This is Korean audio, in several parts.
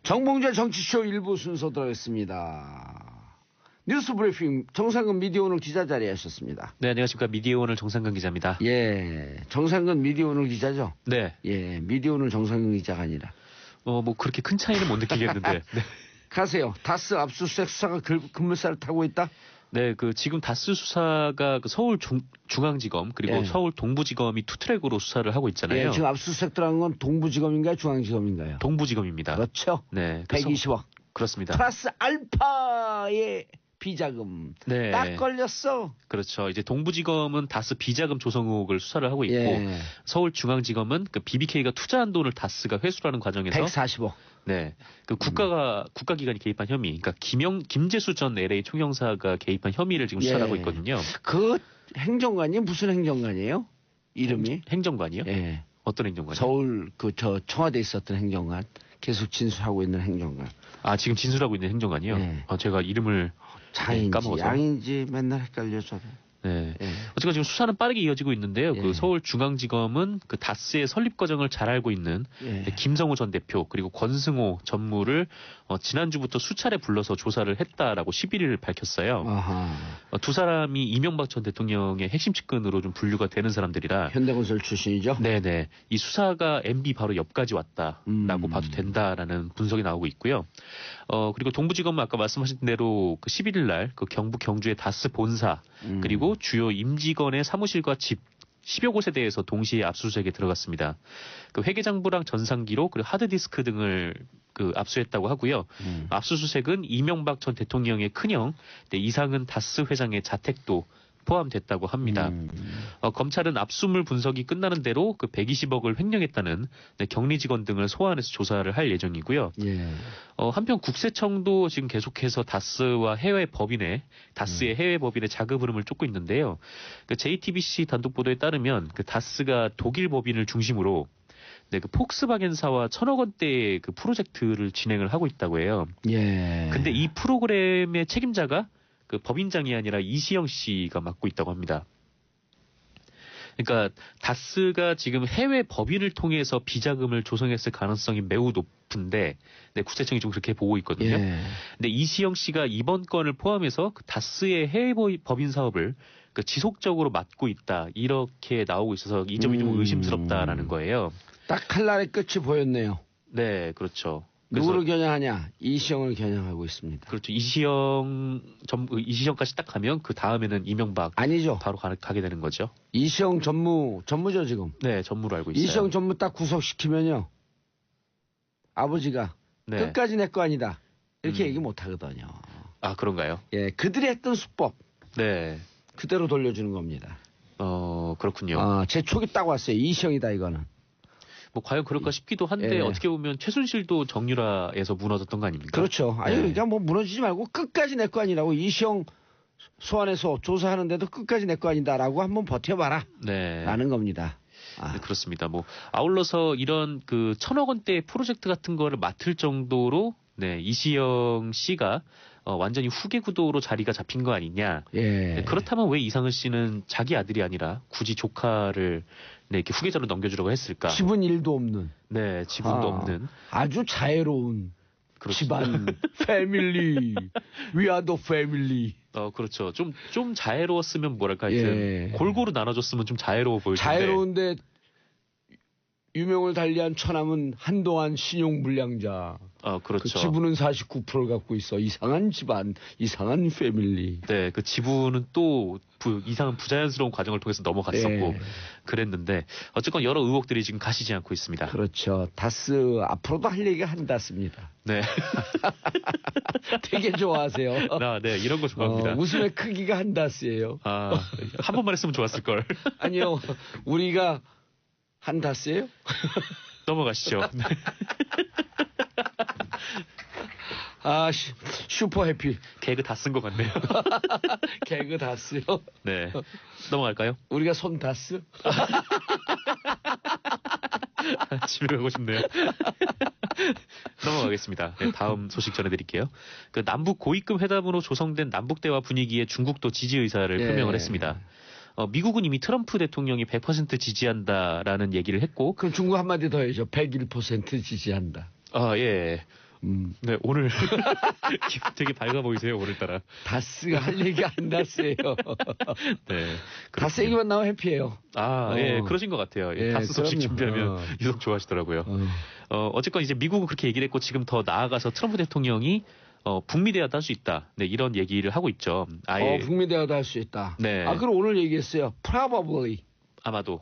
정봉재 정치쇼 일부 순서 들어가겠습니다. 뉴스 브리핑 정상근 미디어오늘 기자 자리하셨습니다. 네, 안녕하십니까. 미디어오늘 정상근 기자입니다. 예, 정상근 미디어오늘 기자죠? 네. 예, 미디어오늘 정상근 기자가 아니라. 뭐 그렇게 큰 차이는 못 느끼겠는데. 네. 가세요. 다스 압수수색 수사가 급물살을 타고 있다? 네, 지금 다스 수사가 서울 중앙지검 그리고 예. 서울 동부지검이 투트랙으로 수사를 하고 있잖아요. 예, 지금 압수수색 들어간 건 동부지검인가요? 중앙지검인가요? 동부지검입니다. 그렇죠. 네. 120억. 그렇습니다. 플러스 알파의 비자금. 네. 딱 걸렸어. 그렇죠. 이제 동부지검은 다스 비자금 조성 의혹을 수사를 하고 있고 예. 서울중앙지검은 BBK가 투자한 돈을 다스가 회수하는 과정에서 140억. 네, 국가기관이 개입한 혐의, 그러니까 김재수 전 LA 총영사가 개입한 혐의를 지금 수사를 하고 있거든요. 그 행정관이 무슨 행정관이에요? 이름이? 행정관이요? 예. 어떤 행정관이요? 서울 청와대에 있었던 행정관. 계속 진술하고 있는 행정관. 아, 지금 진술하고 있는 행정관이요? 네. 제가 이름을 장인지 까먹어서. 양인지 맨날 헷갈려서. 네. 예. 어쨌건 지금 수사는 빠르게 이어지고 있는데요. 예. 서울중앙지검은 다스의 설립 과정을 잘 알고 있는 예. 김성우 전 대표 그리고 권승호 전무를 지난주부터 수차례 불러서 조사를 했다라고 11일 밝혔어요. 아하. 두 사람이 이명박 전 대통령의 핵심 측근으로 좀 분류가 되는 사람들이라. 현대건설 출신이죠? 네네. 이 수사가 MB 바로 옆까지 왔다라고 봐도 된다라는 분석이 나오고 있고요. 그리고 동부지검은 아까 말씀하신 대로 11일 날 경북 경주의 다스 본사 그리고 주요 임직원의 사무실과 집 10여 곳에 대해서 동시에 압수수색에 들어갔습니다. 회계장부랑 전산기록 그리고 하드디스크 등을 압수했다고 하고요. 압수수색은 이명박 전 대통령의 큰형 이상은 다스 회장의 자택도 포함됐다고 합니다. 검찰은 압수물 분석이 끝나는 대로 120억을 횡령했다는 격리 직원 등을 소환해서 조사를 할 예정이고요. 예. 한편 국세청도 지금 계속해서 다스의 해외 법인의 자금 흐름을 쫓고 있는데요. JTBC 단독 보도에 따르면 다스가 독일 법인을 중심으로 폭스바겐사와 1,000억 원대의 프로젝트를 진행을 하고 있다고 해요. 예. 근데 이 프로그램의 책임자가 법인장이 아니라 이시영 씨가 맡고 있다고 합니다. 그러니까 다스가 지금 해외 법인을 통해서 비자금을 조성했을 가능성이 매우 높은데 국세청이 좀 그렇게 보고 있거든요. 예. 근데 이시영 씨가 이번 건을 포함해서 다스의 해외 법인 사업을 지속적으로 맡고 있다 이렇게 나오고 있어서 이 점이 좀 의심스럽다라는 거예요. 딱 칼날의 끝이 보였네요. 네, 그렇죠. 누구를 겨냥하냐? 이시영을 겨냥하고 있습니다. 그렇죠. 이시영까지 딱 가면 그 다음에는 이명박 아니죠. 바로 가게 되는 거죠. 이시영 전무죠 지금. 네, 전무로 알고 있어요. 이시영 전무 딱 구속시키면요. 아버지가 네. 끝까지 내 거 아니다. 이렇게 얘기 못 하거든요. 아, 그런가요? 예, 그들이 했던 수법 네. 그대로 돌려주는 겁니다. 그렇군요. 제 촉이 딱 왔어요. 이시영이다 이거는. 과연 그럴까 싶기도 한데 예. 어떻게 보면 최순실도 정유라에서 무너졌던 거 아닙니까? 그렇죠. 아니 네. 그러니까 무너지지 말고 끝까지 내 거 아니라고. 이시영 소환해서 조사하는데도 끝까지 내 거 아니다라고 한번 버텨봐라. 네. 라는 겁니다. 네, 그렇습니다. 아울러서 이런 1,000억 원대 프로젝트 같은 거를 맡을 정도로 이시영 씨가 완전히 후계 구도로 자리가 잡힌 거 아니냐. 예. 그렇다면 왜 이상은 씨는 자기 아들이 아니라 굳이 조카를 이렇게 후계자로 넘겨주려고 했을까? 지분 1도 없는. 네, 지분도 없는. 아주 자애로운 집안, 패밀리, we are the family. 그렇죠. 좀 자애로웠으면 뭐랄까 하여튼 골고루 나눠줬으면 좀 자애로워 보일 텐데. 자애로운데 유명을 달리한 처남은 한동안 신용불량자. 그렇죠. 그 지분은 49%를 갖고 있어. 이상한 집안, 이상한 패밀리. 네, 그 지분은 또 이상한 부자연스러운 과정을 통해서 넘어갔었고 그랬는데 어쨌건 여러 의혹들이 지금 가시지 않고 있습니다. 그렇죠. 다스 앞으로도 할 얘기가 한다스입니다. 네. 되게 좋아하세요. 네, 이런 거 좋아합니다. 웃음의 크기가 한다스예요. 한 번만 했으면 좋았을 걸. 아니요, 우리가 한다스예요? 넘어가시죠. 슈퍼 해피. 개그 다 쓴 것 같네요. 개그 다스요? 네. 넘어갈까요? 우리가 손 다스? 집에 가고 싶네요. 넘어가겠습니다. 네, 다음 소식 전해드릴게요. 남북 고위급 회담으로 조성된 남북대화 분위기에 중국도 지지 의사를 표명을 했습니다. 미국은 이미 트럼프 대통령이 100% 지지한다라는 얘기를 했고. 그럼 중국 한마디 더 해줘. 101% 지지한다. 예. 네, 오늘 되게 밝아 보이세요, 오늘따라. 다스가 할 얘기가 안 다스예요. 네. 다스 얘기만 나오면 해피해요. 예, 그러신 것 같아요. 예, 다스 소식 그럼요. 준비하면 유독 좋아하시더라고요. 어쨌건 이제 미국은 그렇게 얘기를 했고 지금 더 나아가서 트럼프 대통령이 북미 대화도 할 수 있다. 네, 이런 얘기를 하고 있죠. 아예 북미 대화도 할 수 있다. 네. 그럼 오늘 얘기했어요. Probably. 아마도.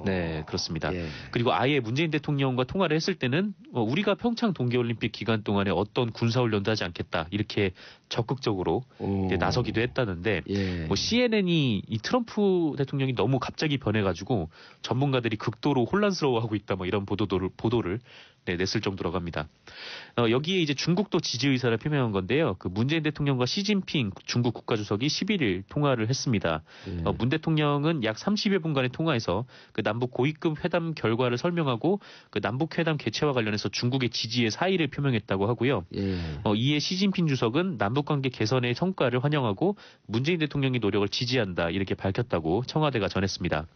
네, 그렇습니다. 예. 그리고 아예 문재인 대통령과 통화를 했을 때는 우리가 평창 동계올림픽 기간 동안에 어떤 군사훈련도 하지 않겠다. 이렇게 적극적으로 이제 나서기도 했다는데 예. 뭐 CNN이 이 트럼프 대통령이 너무 갑자기 변해가지고 전문가들이 극도로 혼란스러워하고 있다. 뭐 이런 보도를 네, 냈을 정도라고 합니다. 여기에 이제 중국도 지지 의사를 표명한 건데요. 그 문재인 대통령과 시진핑 중국 국가주석이 11일 통화를 했습니다. 문 대통령은 약 30여 분간의 통화에서 그 남북 고위급 회담 결과를 설명하고 그 남북 회담 개최와 관련해서 중국의 지지의 사의를 표명했다고 하고요. 예. 이에 시진핑 주석은 남북관계 개선의 성과를 환영하고 문재인 대통령의 노력을 지지한다 이렇게 밝혔다고 청와대가 전했습니다.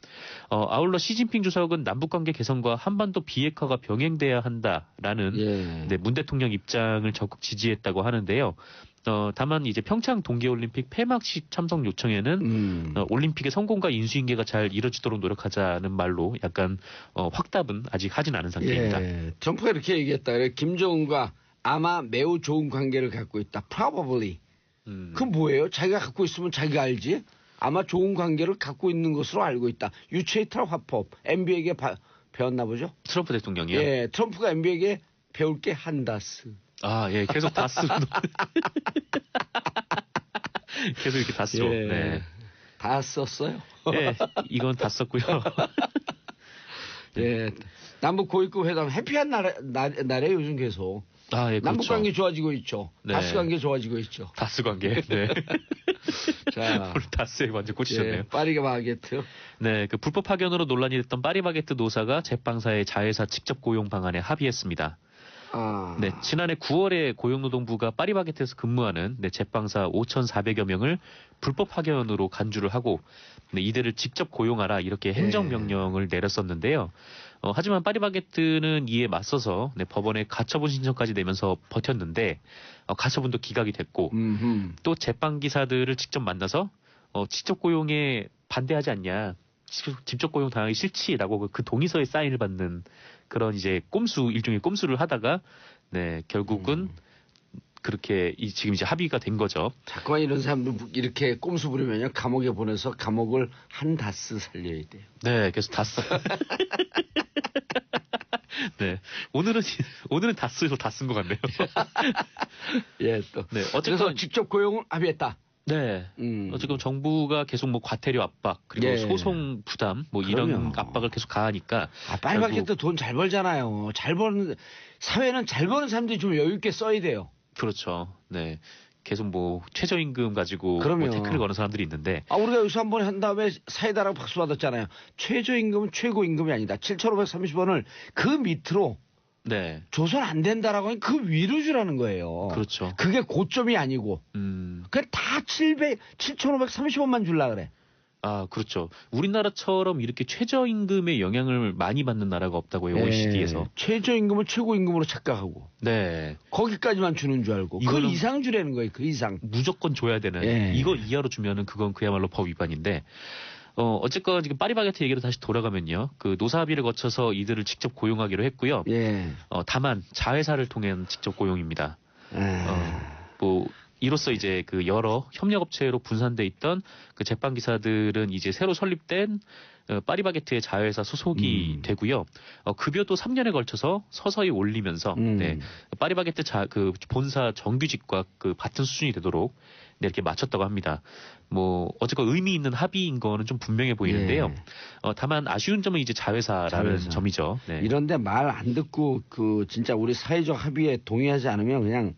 아울러 시진핑 주석은 남북관계 개선과 한반도 비핵화가 병행돼야 한다라는 예. 네, 문 대통령 입장을 적극 지지했다고 하는데요. 다만 이제 평창 동계올림픽 폐막식 참석 요청에는 올림픽의 성공과 인수인계가 잘 이루어지도록 노력하자는 말로 약간 확답은 아직 하진 않은 상태입니다. 예. 트럼프가 이렇게 얘기했다. 그래. 김정은과 아마 매우 좋은 관계를 갖고 있다. Probably. 그건 뭐예요? 자기가 갖고 있으면 자기가 알지. 아마 좋은 관계를 갖고 있는 것으로 알고 있다. 유체이탈 화법. MB에게 배웠나 보죠? 트럼프 대통령이요? 예. 트럼프가 MB에게 배울 게 한다스. 예, 계속 다스. 계속 이렇게 다스로. 예. 네. 다 썼어요. 예, 이건 다 썼고요. 예. 남북 고위급 회담 해피한 날에 요즘 계속. 예, 남북 그렇죠. 관계 좋아지고 있죠. 네. 다스 관계 좋아지고 있죠. 다스 관계. 네. 자, 오늘 다스에 완전 꽂히셨네요. 예, 파리가 바게트. 네, 그 불법 파견으로 논란이 됐던 파리바게뜨 노사가 제빵사의 자회사 직접 고용 방안에 합의했습니다. 네, 지난해 9월에 고용노동부가 파리바게뜨에서 근무하는 제빵사 5,400여 명을 불법 파견으로 간주를 하고 이들을 직접 고용하라 이렇게 행정명령을 내렸었는데요. 하지만 파리바게뜨는 이에 맞서서 법원에 가처분 신청까지 내면서 버텼는데 가처분도 기각이 됐고 또 제빵기사들을 직접 만나서 직접 고용에 반대하지 않냐. 직접 고용 당하기 싫지라고 그 동의서에 사인을 받는 그런 이제 일종의 꼼수를 하다가 결국은 그렇게 지금 이제 합의가 된 거죠. 자꾸만 이런 사람들 이렇게 꼼수 부리면요 감옥에 보내서 감옥을 한 다스 살려야 돼요. 네, 그래서 다스. 네, 오늘은 다스로 다 쓴 것 같네요. 예, 또. 네, 그래서 직접 고용을 합의했다. 네. 지금 정부가 계속 과태료 압박 그리고 소송 부담 이런 그럼요. 압박을 계속 가하니까 파리바게뜨 돈 잘 벌잖아요. 사회는 잘 버는 사람들이 좀 여유 있게 써야 돼요. 그렇죠. 네. 계속 최저임금 가지고 태클을 거는 사람들이 있는데 우리가 여기서 한번 한 다음에 사이다라고 박수 받았잖아요. 최저임금은 최고임금이 아니다. 7,530원을 그 밑으로 조선 안 된다라고 하면 그 위로 주라는 거예요. 그렇죠. 그게 고점이 아니고. 그냥 다 7,530원만 줄라 그래. 그렇죠. 우리나라처럼 이렇게 최저임금의 영향을 많이 받는 나라가 없다고 해요. OECD에서. 최저임금을 최고임금으로 착각하고. 네. 거기까지만 주는 줄 알고. 그 이상 주라는 거예요. 그 이상. 무조건 줘야 되는. 이거 이하로 주면은 그건 그야말로 법 위반인데. 어쨌건 지금 파리바게뜨 얘기로 다시 돌아가면요. 그 노사합의를 거쳐서 이들을 직접 고용하기로 했고요. 다만 자회사를 통한 직접 고용입니다. 이로써 이제 그 여러 협력업체로 분산돼 있던 그 제빵기사들은 이제 새로 설립된 파리바게뜨의 자회사 소속이 되고요. 급여도 3년에 걸쳐서 서서히 올리면서 파리바게뜨 그 본사 정규직과 그 같은 수준이 되도록 이렇게 맞췄다고 합니다. 어쨌건 의미 있는 합의인 거는 좀 분명해 보이는데요. 다만 아쉬운 점은 이제 자회사라는 점이죠. 네. 이런데 말 안 듣고 진짜 우리 사회적 합의에 동의하지 않으면 그냥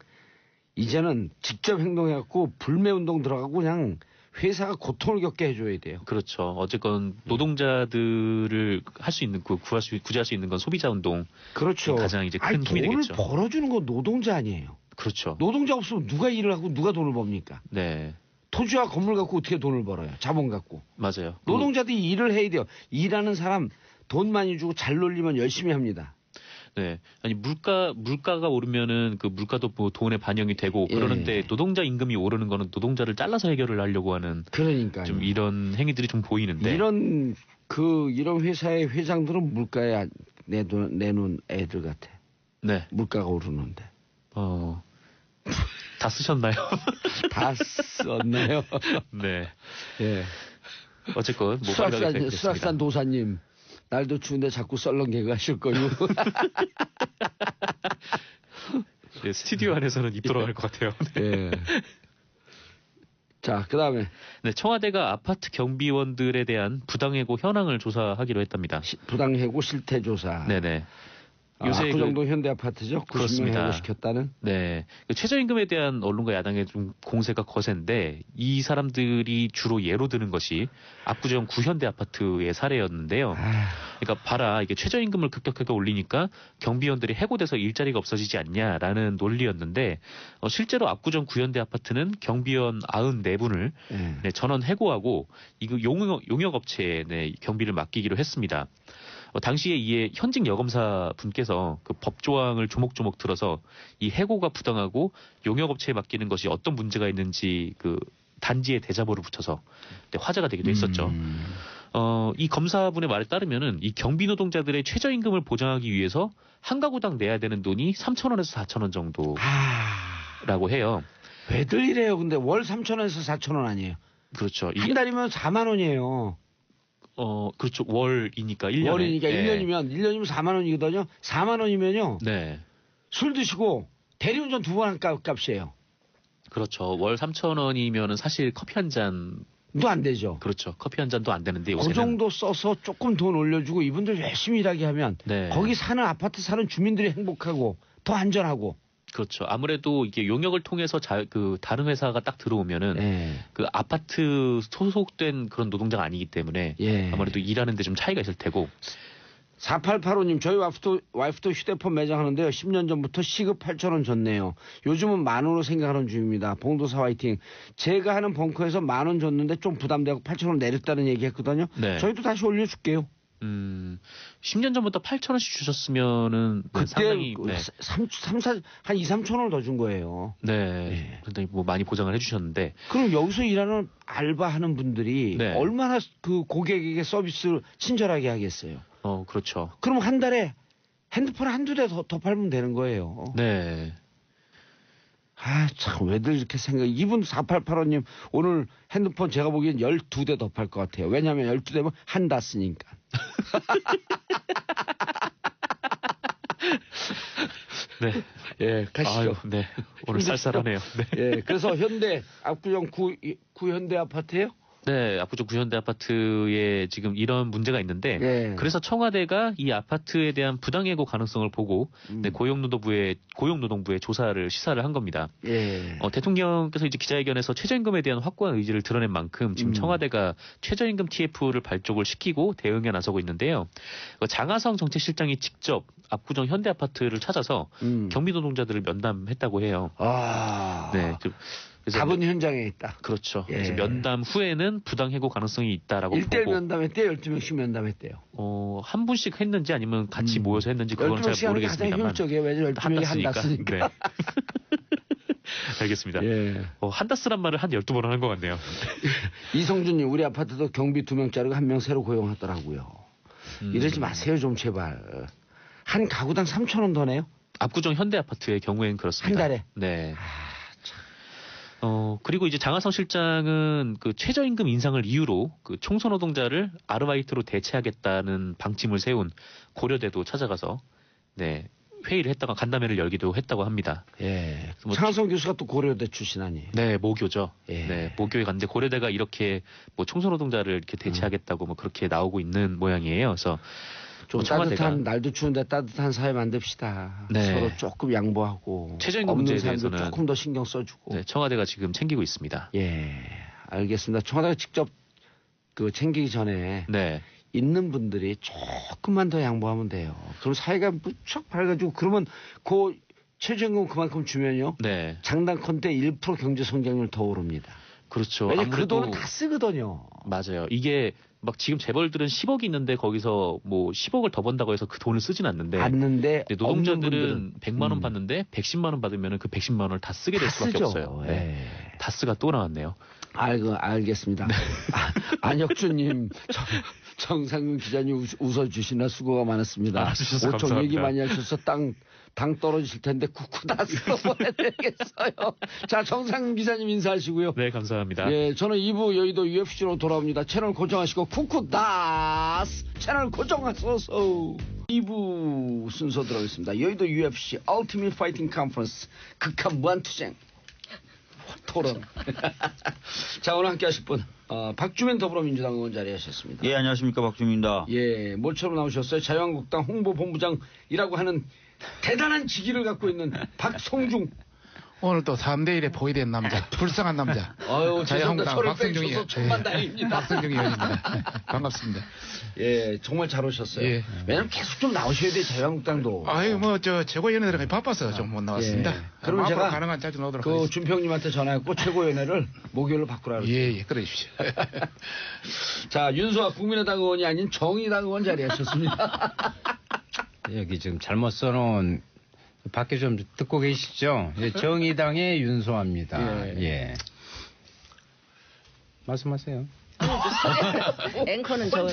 이제는 직접 행동해갖고 불매운동 들어가고 그냥 회사가 고통을 겪게 해줘야 돼요. 그렇죠. 어쨌건 노동자들을 할 수 있는 구제할 수 있는 건 소비자운동. 그렇죠. 가장 이제 큰 힘이 되겠죠. 돈을 벌어주는 건 노동자 아니에요. 그렇죠. 노동자 없으면 누가 일을 하고 누가 돈을 법니까? 네. 토지와 건물 갖고 어떻게 돈을 벌어요? 자본 갖고. 맞아요. 노동자들이 일을 해야 돼요. 일하는 사람 돈 많이 주고 잘 놀리면 열심히 합니다. 네. 아니 물가가 오르면은 그 물가도 뭐 돈에 반영이 되고 그러는데 예. 노동자 임금이 오르는 거는 노동자를 잘라서 해결을 하려고 하는 그러니까요. 좀 이런 행위들이 좀 보이는데 이런 회사의 회장들은 물가에 내놓은 애들 같아. 네. 물가가 오르는데. 다 쓰셨나요? 다 썼나요? 네. 예. 어쨌건 뭐 수락산 도사님 날도 추운데 자꾸 썰렁 개그 하실 거요. 네, 스튜디오 안에서는 입 돌아갈 것 같아요. 네. 예. 자, 그다음에 네, 청와대가 아파트 경비원들에 대한 부당해고 현황을 조사하기로 했답니다. 부당해고 실태 조사. 네네. 요새 압구정동 현대아파트죠. 90명 해고시켰다는. 네, 그 최저임금에 대한 언론과 야당의 좀 공세가 거센데 이 사람들이 주로 예로 드는 것이 압구정 구현대아파트의 사례였는데요. 그러니까 봐라 이게 최저임금을 급격하게 올리니까 경비원들이 해고돼서 일자리가 없어지지 않냐라는 논리였는데 실제로 압구정 구현대아파트는 경비원 94분을 네, 전원 해고하고 이거 용역업체에 네, 경비를 맡기기로 했습니다. 당시에 이에 현직 여검사 분께서 그 법조항을 조목조목 들어서 이 해고가 부당하고 용역업체에 맡기는 것이 어떤 문제가 있는지 그 단지에 대자보를 붙여서 화제가 되기도 했었죠. 이 검사분의 말에 따르면은 이 경비 노동자들의 최저임금을 보장하기 위해서 한 가구당 내야 되는 돈이 3,000원에서 4,000원 정도라고 해요. 왜들 이래요? 근데 월 3,000원에서 4,000원 아니에요? 그렇죠. 한 달이면 4만 원이에요. 그렇죠. 월이니까 1년에. 월이니까 네. 1년이면 4만 원이거든요. 4만 원이면요. 네. 술 드시고 대리운전 2번 한 값이에요. 그렇죠. 월 3,000원이면은 사실 커피 한 잔도 안 되죠. 그렇죠. 커피 한 잔도 안 되는데 요새는 그 정도 써서 조금 돈 올려주고 이분들 열심히 일하게 하면 네. 거기 사는 아파트 사는 주민들이 행복하고 더 안전하고. 그렇죠. 아무래도 이게 용역을 통해서 그 다른 회사가 딱 들어오면은 예. 그 아파트 소속된 그런 노동자가 아니기 때문에 예. 아무래도 일하는데 좀 차이가 있을 테고. 4885님 저희 와이프도 휴대폰 매장하는데요. 10년 전부터 시급 8,000원 줬네요. 요즘은 만 원으로 생각하는 중입니다. 봉도사 화이팅. 제가 하는 벙커에서 만 원 줬는데 좀 부담되고 8,000원 내렸다는 얘기 했거든요. 네. 저희도 다시 올려줄게요. 10년 전부터 8,000원씩 주셨으면은 그때 상당히 한 2, 3,000원을 더 준 거예요. 네. 굉장히 뭐 많이 보장을 해주셨는데. 그럼 여기서 일하는 알바하는 분들이 네. 얼마나 그 고객에게 서비스를 친절하게 하겠어요. 그렇죠. 그럼 한 달에 핸드폰 한두 대 더 팔면 되는 거예요. 네. 참 왜들 이렇게 이분 4885님 오늘 핸드폰 제가 보기엔 12대 더 팔 것 같아요. 왜냐하면 12대면 한 다 쓰니까. 네. 예, 가시죠. 아유, 네. 오늘 쌀쌀하네요. 네. 예, 그래서 압구정 구현대 아파트예요? 네, 압구정 구현대 아파트에 지금 이런 문제가 있는데 예. 그래서 청와대가 이 아파트에 대한 부당해고 가능성을 보고 네, 고용노동부에 시사를 한 겁니다. 예. 대통령께서 이제 기자회견에서 최저임금에 대한 확고한 의지를 드러낸 만큼 지금 청와대가 최저임금 TF를 발족을 시키고 대응에 나서고 있는데요. 장하성 정책실장이 직접 압구정 현대 아파트를 찾아서 경비 노동자들을 면담했다고 해요. 네. 답은 현장에 있다. 그렇죠. 예. 그래서 면담 후에는 부당해고 가능성이 있다라고 1대1 보고. 면담했대요? 12명씩 면담했대요? 한 분씩 했는지 아니면 같이 모여서 했는지 그건 잘 12명씩 하는 게 가장 모르겠습니다만. 효율적이에요. 왜냐면 12명이 한다 쓰니까. 네. 알겠습니다. 예. 한다 쓰란 말을 한 12번 하는 것 같네요. 이성준님 우리 아파트도 경비 2명 자르고 1명 새로 고용하더라고요. 이러지 마세요 좀 제발. 한 가구당 3,000원 더 내요? 압구정 현대 아파트의 경우에는 그렇습니다. 한 달에? 네. 그리고 이제 장하성 실장은 그 최저임금 인상을 이유로 그 청소 노동자를 아르바이트로 대체하겠다는 방침을 세운 고려대도 찾아가서 네, 회의를 했다가 간담회를 열기도 했다고 합니다. 예. 장하성 교수가 또 고려대 출신 아니에요? 네, 모교죠. 예. 네, 모교에 갔는데 고려대가 이렇게 뭐 청소 노동자를 이렇게 대체하겠다고 뭐 그렇게 나오고 있는 모양이에요. 그래서 좀 따뜻한 날도 추운데 따뜻한 사회 만듭시다. 네. 서로 조금 양보하고 최저임금 없는 문제에 사람들 대해서는 조금 더 신경 써주고. 네, 청와대가 지금 챙기고 있습니다. 예, 알겠습니다. 청와대가 직접 챙기기 전에 네. 있는 분들이 조금만 더 양보하면 돼요. 그럼 사회가 무척 밝아지고 그러면 그 최저임금 그만큼 주면요. 네. 장단컨대 1% 경제 성장률 더 오릅니다. 그렇죠. 왜냐면 그 돈은 다 쓰거든요. 맞아요. 이게 막 지금 재벌들은 10억이 있는데 거기서 뭐 10억을 더 번다고 해서 그 돈을 쓰진 않는데 노동자들은 100만 원 받는데 110만 원 받으면 그 110만 원을 다 쓰게 될 수밖에 쓰죠. 없어요. 네. 다스가 또 나왔네요. 알겠습니다. 네. 안혁주님, 정상근 기자님 웃어주시나 수고가 많았습니다. 오청 얘기 많이 하셔서 당 떨어지실 텐데 쿠쿠다스 보내드리겠어요. 자, 정상근 기자님 인사하시고요. 네, 감사합니다. 예, 저는 2부 여의도 UFC로 돌아옵니다. 채널 고정하시고 쿠쿠다스 채널 고정하셔서 2부 순서 들어가겠습니다. 여의도 UFC Ultimate Fighting Conference 극한 무한투쟁 토론. 자, 오늘 함께 하실 분, 박주민 더불어민주당 의원 자리하셨습니다. 예, 안녕하십니까. 박주민입니다. 예, 모처럼 나오셨어요. 자유한국당 홍보본부장이라고 하는 대단한 직위를 갖고 있는 박성중. 오늘 또 3대1에 포위된 남자, 불쌍한 남자. 자유한국당 박성중이 천만다행입니다. 박성중 의원입니다. 반갑습니다. 예, 정말 잘 오셨어요. 예. 왜냐면 계속 좀 나오셔야 돼요, 자유한국당도. 아유, 최고위원회들이 바빠서 좀 못 나왔습니다. 예. 그러면 제가 가능한 자주 나오도록 하겠습니다. 준평님한테 전화했고 최고위원회를 목요일로 바꾸라 그랬어요. 예, 그래 주십시오. 자, 윤수아 국민의당 의원이 아닌 정의당 의원 자리하셨습니다. 여기 지금 잘못 써놓은 밖에 좀 듣고 계시죠? 예, 정의당의 윤소아입니다. 예. 말씀하세요. 앵커는 저.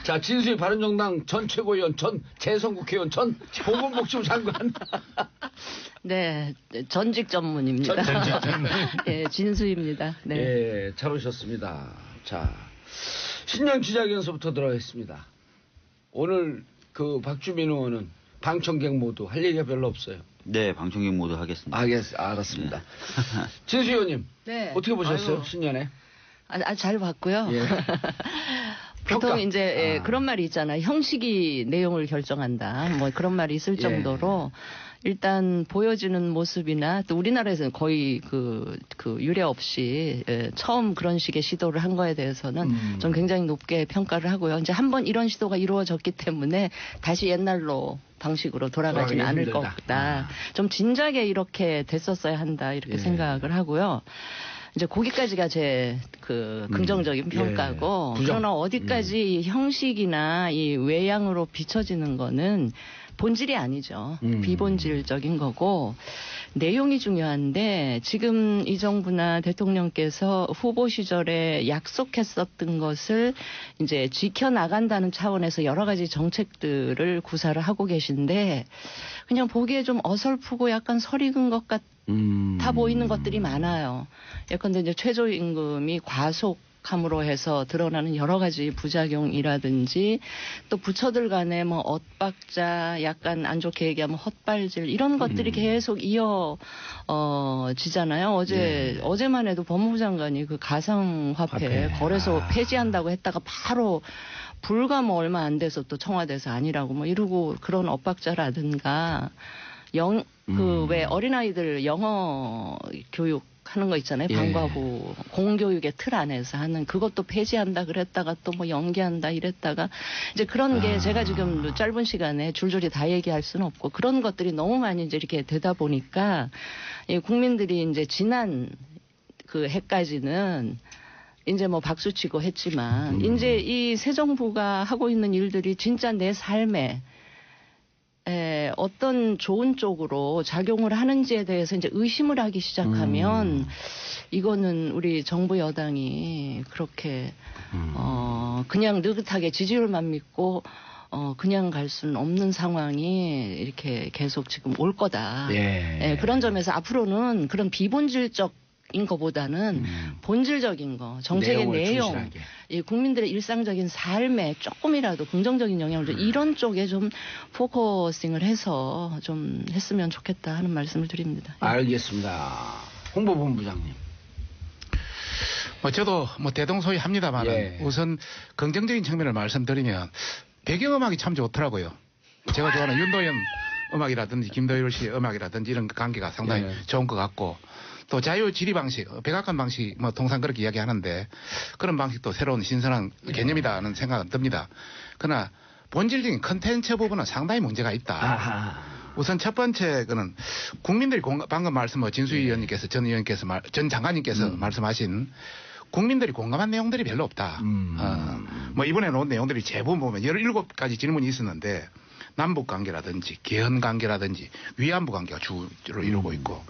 자, 진수희 바른정당 전 최고위원, 전 재선국회의원, 전 보건복지부 장관. 네, 전직 전문입니다. 전직 전문. 예, 진수입니다. 네. 예, 잘 오셨습니다. 자, 신년 기자회견서부터 들어가겠습니다. 오늘 박주민 의원은 방청객 모두 할 얘기가 별로 없어요. 네, 방청객 모두 하겠습니다. 알았습니다. 네. 진수 의원님, 네. 어떻게 보셨어요, 신년에? 잘 봤고요. 예. 보통 이제 그런 말이 있잖아요. 형식이 내용을 결정한다. 뭐 그런 말이 있을 정도로 일단 보여지는 모습이나 또 우리나라에서는 거의 그 유례 없이 처음 그런 식의 시도를 한 거에 대해서는 좀 굉장히 높게 평가를 하고요. 이제 한번 이런 시도가 이루어졌기 때문에 다시 옛날로 방식으로 돌아가지는 않을 거다. 좀 진작에 이렇게 됐었어야 한다 이렇게 생각을 하고요. 이제 거기까지가 제 긍정적인 평가고 그러나 어디까지 형식이나 이 외양으로 비춰지는 거는 본질이 아니죠. 비본질적인 거고 내용이 중요한데 지금 이 정부나 대통령께서 후보 시절에 약속했었던 것을 이제 지켜나간다는 차원에서 여러 가지 정책들을 구사를 하고 계신데 그냥 보기에 좀 어설프고 약간 설익은 것 같아 보이는 것들이 많아요. 예컨대 이제 최저임금이 과속함으로 해서 드러나는 여러 가지 부작용이라든지 또 부처들 간에 뭐 엇박자 약간 안 좋게 얘기하면 헛발질 이런 것들이 계속 지잖아요. 어제만 해도 법무부 장관이 그 가상화폐 거래소 폐지한다고 했다가 바로 불과 뭐 얼마 안 돼서 또 청와대에서 아니라고 뭐 이러고 그런 엇박자라든가 왜 어린아이들 영어 교육 하는 거 있잖아요. 방과후 공교육의 틀 안에서 하는 그것도 폐지한다 그랬다가 또 뭐 연기한다 이랬다가 이제 그런 게 제가 지금 짧은 시간에 줄줄이 다 얘기할 수는 없고 그런 것들이 너무 많이 이제 이렇게 되다 보니까 국민들이 이제 지난 그 해까지는 이제 뭐 박수치고 했지만 이제 이 새 정부가 하고 있는 일들이 진짜 내 삶에 어떤 좋은 쪽으로 작용을 하는지에 대해서 이제 의심을 하기 시작하면 이거는 우리 정부 여당이 그렇게 그냥 느긋하게 지지율만 믿고 그냥 갈 수는 없는 상황이 이렇게 계속 지금 올 거다. 그런 점에서 앞으로는 그런 비본질적 인 거보다는 본질적인 거, 정책의 내용, 국민들의 일상적인 삶에 조금이라도 긍정적인 영향을 좀 이런 쪽에 좀 포커싱을 해서 좀 했으면 좋겠다 하는 말씀을 드립니다. 알겠습니다. 홍보본부장님. 저도 대동소이합니다만 우선 긍정적인 측면을 말씀드리면 배경음악이 참 좋더라고요. 제가 좋아하는 윤도현 음악이라든지 김도율 씨 음악이라든지 이런 관계가 상당히 좋은 것 같고 또 자유 질의 방식, 백악관 방식 통상 그렇게 이야기하는데 그런 방식도 새로운 신선한 개념이다는 생각은 듭니다. 그러나 본질적인 컨텐츠 부분은 상당히 문제가 있다. 우선 첫 번째 거는 국민들이 방금 진수희 의원님께서 전 장관님께서 말씀하신 국민들이 공감한 내용들이 별로 없다. 뭐 이번에 나온 내용들이 제보 보면 17가지 질문이 있었는데 남북 관계라든지 개헌 관계라든지 위안부 관계가 주로 이루고 있고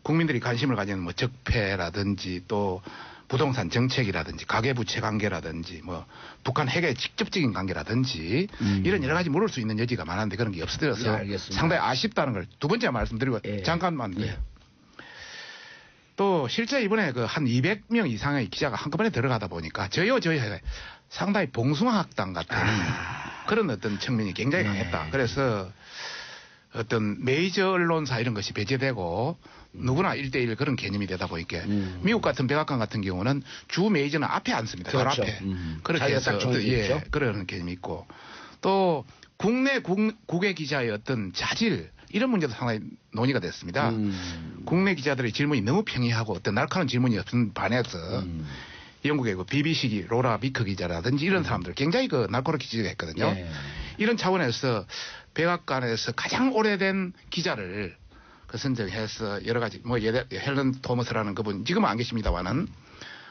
국민들이 관심을 가지는 뭐 적폐라든지 또 부동산 정책이라든지 가계부채 관계라든지 뭐 북한 핵의 직접적인 관계라든지 이런 여러 가지 물을 수 있는 여지가 많은데 그런 게 없어서 상당히 아쉽다는 걸 두 번째 말씀드리고 잠깐만 또 실제 이번에 그 한 200명 이상의 기자가 한꺼번에 들어가다 보니까 저요 상당히 봉숭아학당 같은 그런 어떤 측면이 굉장히 강했다. 그래서 어떤 메이저 언론사 이런 것이 배제되고 누구나 1대1 그런 개념이 되다 보니까 미국 같은 백악관 같은 경우는 주 메이저는 앞에 앉습니다. 그렇죠. 앞에. 그렇게 해서 그런 개념이 있고 또 국내 국외 기자의 어떤 자질 이런 문제도 상당히 논의가 됐습니다. 국내 기자들의 질문이 너무 평이하고 어떤 날카로운 질문이 없는 반해서 영국의 그 BBC 로라 비커 기자라든지 이런 사람들 굉장히 그 날카롭게 지적했거든요. 이런 차원에서 백악관에서 가장 오래된 기자를 그 선정해서 여러 가지 뭐 헬런 토머스라는 그분 지금은 안 계십니다만은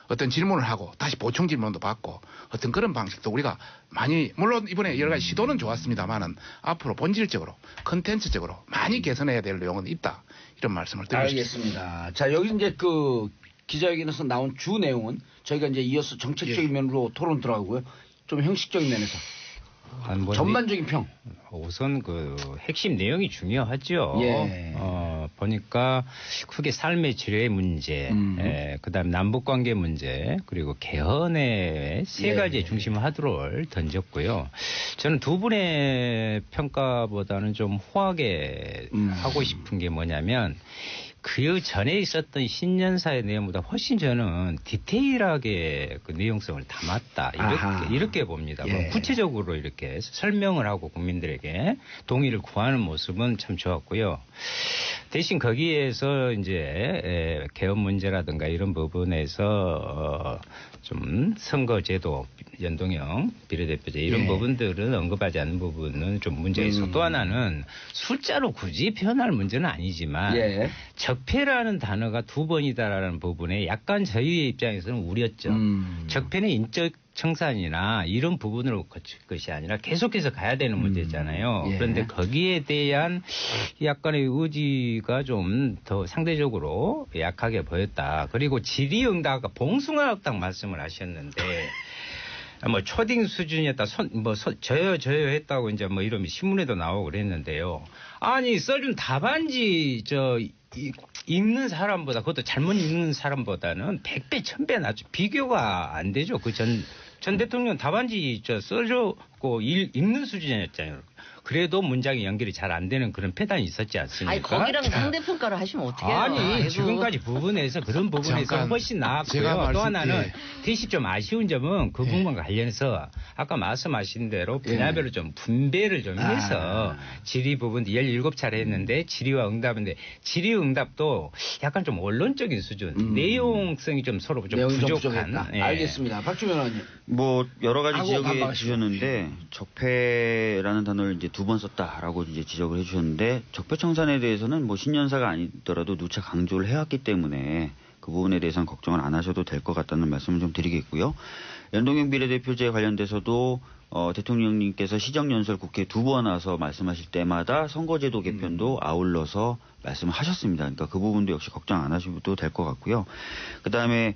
어떤 질문을 하고 다시 보충 질문도 받고 어떤 그런 방식도 우리가 많이 물론 이번에 여러 가지 시도는 좋았습니다만은 앞으로 본질적으로 컨텐츠적으로 많이 개선해야 될 내용은 있다 이런 말씀을 드리고 싶습니다. 알겠습니다. 자 여기 이제 그 기자회견에서 나온 주 내용은 저희가 이제 이어서 정책적인 면으로 토론 들어가고요. 좀 형식적인 면에서 전반적인 평. 우선 그 핵심 내용이 중요하죠. 보니까 크게 삶의 질의 문제, 그다음 남북 관계 문제, 그리고 개헌의 세 가지의 중심을 하도록 던졌고요. 저는 두 분의 평가보다는 좀 후하게 하고 싶은 게 뭐냐면 그 전에 있었던 신년사의 내용보다 훨씬 저는 디테일하게 그 내용성을 담았다. 이렇게 봅니다. 뭐 구체적으로 이렇게 설명을 하고 국민들에게 동의를 구하는 모습은 참 좋았고요. 대신 거기에서 이제 개헌 문제라든가 이런 부분에서 좀 선거제도 연동형 비례대표제 이런 부분들은 언급하지 않는 부분은 좀 문제가 있어. 또 하나는 숫자로 굳이 표현할 문제는 아니지만 적폐라는 단어가 두 번이다라는 부분에 약간 저희의 입장에서는 우렸죠. 적폐는 인적 청산이나 이런 부분으로 거칠 것이 아니라 계속해서 가야 되는 문제잖아요. 그런데 거기에 대한 약간의 의지가 좀 더 상대적으로 약하게 보였다. 그리고 질의응답, 봉숭아학당 말씀을 하셨는데 뭐 초딩 수준이었다. 저요 했다고 이제 뭐 이런 신문에도 나오고 그랬는데요. 아니 써준 답안지 읽는 사람보다 그것도 잘못 읽는 사람보다는 100배 1000배 낫죠. 비교가 안 되죠. 그 전 대통령 답안지 써줬고 읽는 수준이었잖아요. 그래도 문장이 연결이 잘 안 되는 그런 패단이 있었지 않습니까? 아니 거기랑 상대평가를 하시면 어떡해요? 아니 지금까지 부분에서 그런 부분에서 훨씬 나았고요. 또 하나는 대신 좀 아쉬운 점은 그 부분과 관련해서 아까 말씀하신 대로 분야별로 좀 분배를 좀 해서 질의 부분 17차례 했는데 질의와 응답인데 질의 응답도 약간 좀 원론적인 수준 내용성이 좀 서로 좀 부족한. 알겠습니다. 박주면 의원님. 뭐 여러 가지 지적해 주셨는데 적폐라는 단어를 이제 두 번 썼다라고 이제 지적을 해주셨는데 적폐 청산에 대해서는 뭐 신년사가 아니더라도 누차 강조를 해왔기 때문에 그 부분에 대해서는 걱정을 안 하셔도 될 것 같다는 말씀을 좀 드리겠고요. 연동형 비례대표제 관련돼서도 대통령님께서 시정연설 국회에 두 번 와서 말씀하실 때마다 선거제도 개편도 아울러서 말씀을 하셨습니다. 그러니까 그 부분도 역시 걱정 안 하셔도 될 것 같고요. 그다음에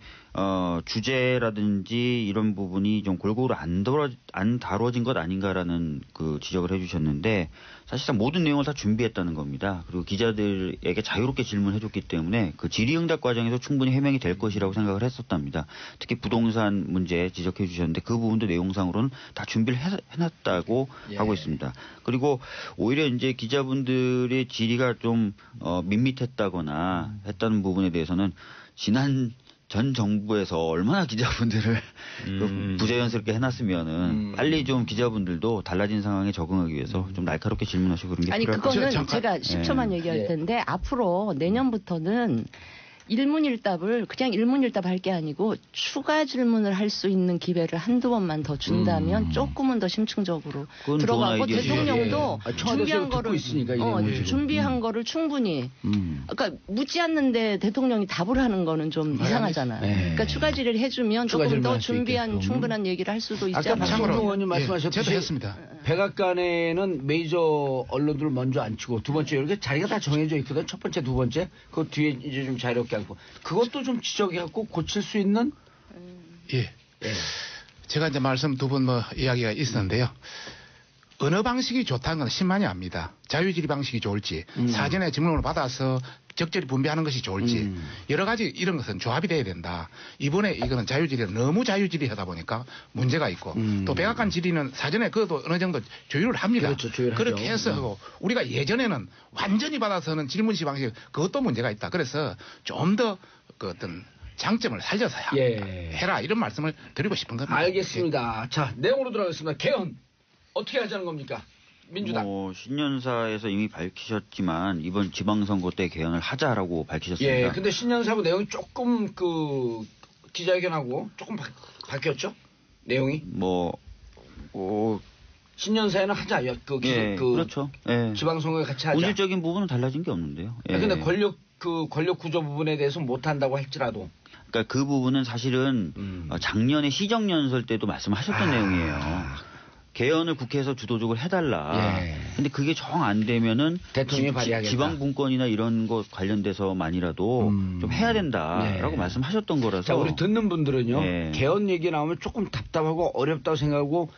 주제라든지 이런 부분이 좀 골고루 안 다뤄진 것 아닌가라는 그 지적을 해주셨는데 사실상 모든 내용을 다 준비했다는 겁니다. 그리고 기자들에게 자유롭게 질문해줬기 때문에 그 질의응답 과정에서 충분히 해명이 될 것이라고 생각을 했었답니다. 특히 부동산 문제 지적해 주셨는데 그 부분도 내용상으로는 다 준비를 해놨다고 하고 있습니다. 그리고 오히려 이제 기자분들의 질의가 좀 밋밋했다거나 했다는 부분에 대해서는 지난 전 정부에서 얼마나 기자분들을 부자연스럽게 해놨으면은 빨리 좀 기자분들도 달라진 상황에 적응하기 위해서 좀 날카롭게 질문하시고 그런 게 아니 필요할 것 같아요. 그거는 제가 10초만 얘기할 텐데 앞으로 내년부터는 일문일답을 그냥 일문일답 할 게 아니고 추가 질문을 할 수 있는 기회를 한두 번만 더 준다면 조금은 더 심층적으로 들어가고 대통령도 준비한 거를 준비한 거를 충분히 그러니까 묻지 않는데 대통령이 답을 하는 거는 좀 이상하잖아요. 그러니까 추가 질의를 해주면 조금 더 준비한 충분한 얘기를 할 수도 있지 않을까. 아까 박정호 의원님 말씀하셨듯이 했습니다. 백악관에는 메이저 언론들을 먼저 앉히고 두 번째 이렇게 자리가 다 정해져 있거든. 첫 번째, 두 번째 그 뒤에 이제 좀 자유롭게 앉고 그것도 좀 지적해갖고 고칠 수 있는. 예. 제가 이제 말씀 두 번 뭐 이야기가 있었는데요. 어느 방식이 좋다는 건 신만이 압니다. 자유질의 방식이 좋을지 사전에 질문을 받아서 적절히 분배하는 것이 좋을지 여러 가지 이런 것은 조합이 돼야 된다. 이번에 이거는 자유질의는 너무 자유질의하다 보니까 문제가 있고 또 백악관 질의는 사전에 그것도 어느 정도 조율을 합니다. 그렇죠, 그렇게 해서 우리가 예전에는 완전히 받아서는 질문식 방식 그것도 문제가 있다. 그래서 좀 더 그 어떤 장점을 살려서 해라 이런 말씀을 드리고 싶은 겁니다. 알겠습니다. 자, 내용으로 들어가겠습니다. 개헌 어떻게 하자는 겁니까? 민주당. 신년사에서 이미 밝히셨지만 이번 지방선거 때 개헌을 하자라고 밝히셨습니다. 예, 근데 신년사하고 내용이 조금 그 기자회견하고 조금 바뀌었죠? 내용이? 신년사에는 하자. 그렇죠. 예. 지방선거에 같이 하자. 본질적인 부분은 달라진 게 없는데요. 예. 근데 권력 구조 부분에 대해서 못 한다고 할지라도. 그러니까 그 부분은 사실은 작년에 시정연설 때도 말씀하셨던 내용이에요. 개헌을 국회에서 주도적으로 해달라. 근데 그게 정 안 되면은 대통령이 발의하겠다. 지방분권이나 이런 것 관련돼서만이라도 좀 해야 된다라고 말씀하셨던 거라서. 자, 우리 듣는 분들은요. 개헌 얘기 나오면 조금 답답하고 어렵다고 생각하고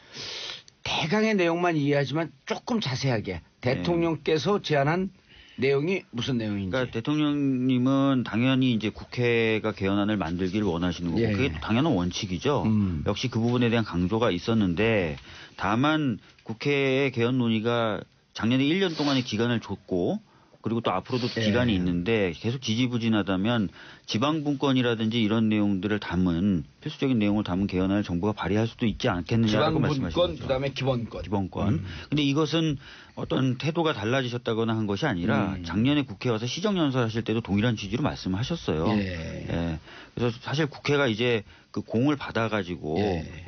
대강의 내용만 이해하지만 조금 자세하게 대통령께서 제안한 내용이 무슨 내용인지. 그러니까 대통령님은 당연히 이제 국회가 개헌안을 만들기를 원하시는 거고 그게 당연한 원칙이죠. 역시 그 부분에 대한 강조가 있었는데 다만 국회의 개헌 논의가 작년에 1년 동안의 기간을 줬고 그리고 또 앞으로도 기간이 있는데 계속 지지부진하다면 지방분권이라든지 이런 내용들을 담은 필수적인 내용을 담은 개헌안을 정부가 발의할 수도 있지 않겠느냐라고 말씀하셨죠. 지방분권 그다음에 기본권. 근데 이것은 어떤 태도가 달라지셨다거나 한 것이 아니라 작년에 국회 와서 시정연설하실 때도 동일한 취지로 말씀하셨어요. 그래서 사실 국회가 이제 그 공을 받아가지고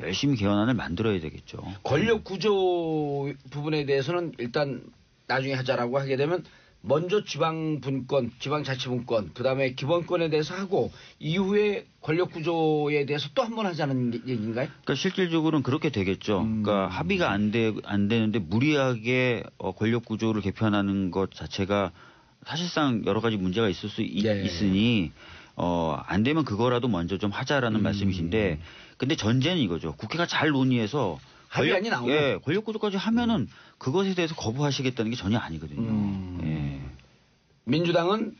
열심히 개헌안을 만들어야 되겠죠. 권력 구조 부분에 대해서는 일단 나중에 하자라고 하게 되면 먼저 지방분권, 지방자치분권, 그다음에 기본권에 대해서 하고 이후에 권력구조에 대해서 또 한 번 하자는 얘기인가요? 그러니까 실질적으로는 그렇게 되겠죠. 그러니까 합의가 안 되는데 무리하게 권력구조를 개편하는 것 자체가 사실상 여러 가지 문제가 있을 수 있으니 안 되면 그거라도 먼저 좀 하자라는 말씀이신데 근데 전제는 이거죠. 국회가 잘 논의해서 합의안이 나오고 권력구조까지 하면은 그것에 대해서 거부하시겠다는 게 전혀 아니거든요. 민주당은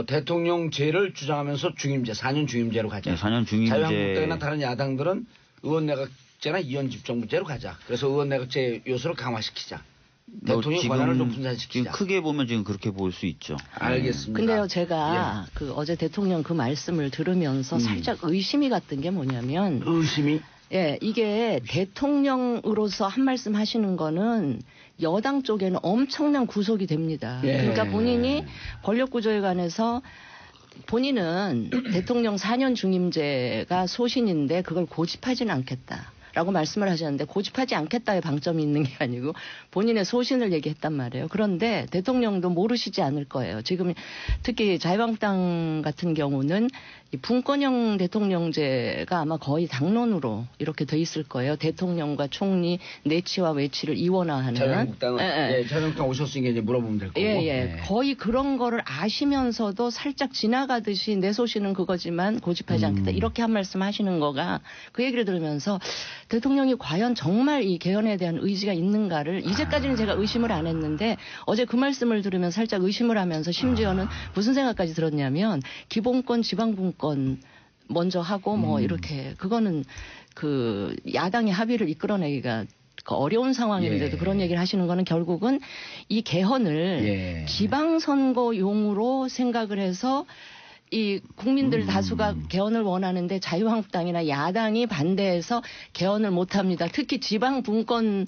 대통령제를 주장하면서 중임제, 4년 중임제로 가자. 4년 중임제. 자유한국당이나 다른 야당들은 의원내각제나 이원집정부제로 가자. 그래서 의원내각제 요소를 강화시키자. 대통령 권한을 좀 분산시키자. 지금 크게 보면 지금 그렇게 볼 수 있죠. 알겠습니다. 근데요, 제가 그 어제 대통령 그 말씀을 들으면서 살짝 의심이 갔던 게 뭐냐면 의심이? 이게 대통령으로서 한 말씀 하시는 거는 여당 쪽에는 엄청난 구속이 됩니다. 그러니까 본인이 권력구조에 관해서 본인은 대통령 4년 중임제가 소신인데 그걸 고집하지는 않겠다. 라고 말씀을 하셨는데 고집하지 않겠다의 방점이 있는 게 아니고 본인의 소신을 얘기했단 말이에요. 그런데 대통령도 모르시지 않을 거예요. 지금 특히 자유한국당 같은 경우는 이 분권형 대통령제가 아마 거의 당론으로 이렇게 돼 있을 거예요. 대통령과 총리 내치와 외치를 이원화하는. 자유한국당은 자유한국당 오셨으니까 이제 물어보면 될 거고. 거의 그런 거를 아시면서도 살짝 지나가듯이 내 소신은 그거지만 고집하지 않겠다. 이렇게 한 말씀 하시는 거가 그 얘기를 들으면서 대통령이 과연 정말 이 개헌에 대한 의지가 있는가를 이제까지는 제가 의심을 안 했는데 어제 그 말씀을 들으면 살짝 의심을 하면서 심지어는 무슨 생각까지 들었냐면 기본권, 지방분권 먼저 하고 뭐 이렇게 그거는 그 야당의 합의를 이끌어내기가 어려운 상황인데도 그런 얘기를 하시는 거는 결국은 이 개헌을 지방선거용으로 생각을 해서 이 국민들 다수가 개헌을 원하는데 자유한국당이나 야당이 반대해서 개헌을 못합니다. 특히 지방 분권을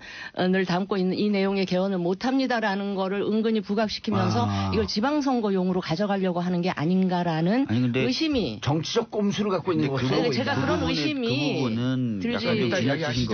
담고 있는 이 내용의 개헌을 못합니다라는 거를 은근히 부각시키면서 이걸 지방선거용으로 가져가려고 하는 게 아닌가라는 의심이 정치적 꼼수를 갖고 있는 거죠. 제가 그런 의심이 들지 이야기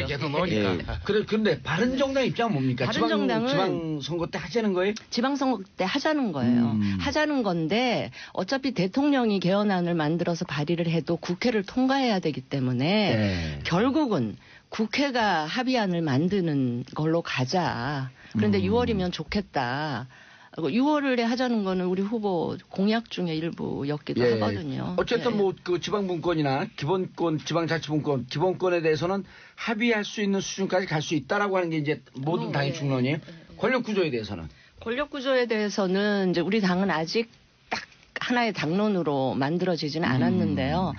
계속 나오니까. 그래 근데 바른정당 입장은 뭡니까? 바른정당은 지방선거 때 하자는 거예요? 지방선거 때 하자는 거예요. 하자는 건데 어차피 대통령이 개헌안을 만들어서 발의를 해도 국회를 통과해야 되기 때문에 결국은 국회가 합의안을 만드는 걸로 가자. 그런데 6월이면 좋겠다. 6월에 하자는 거는 우리 후보 공약 중에 일부였기도 하거든요. 어쨌든 뭐 그 지방분권이나 기본권, 지방자치분권, 기본권에 대해서는 합의할 수 있는 수준까지 갈 수 있다라고 하는 게 이제 모든 당의 중론이에요. 권력구조에 대해서는. 권력구조에 대해서는 이제 우리 당은 아직 딱 하나의 당론으로 만들어지지는 않았는데요.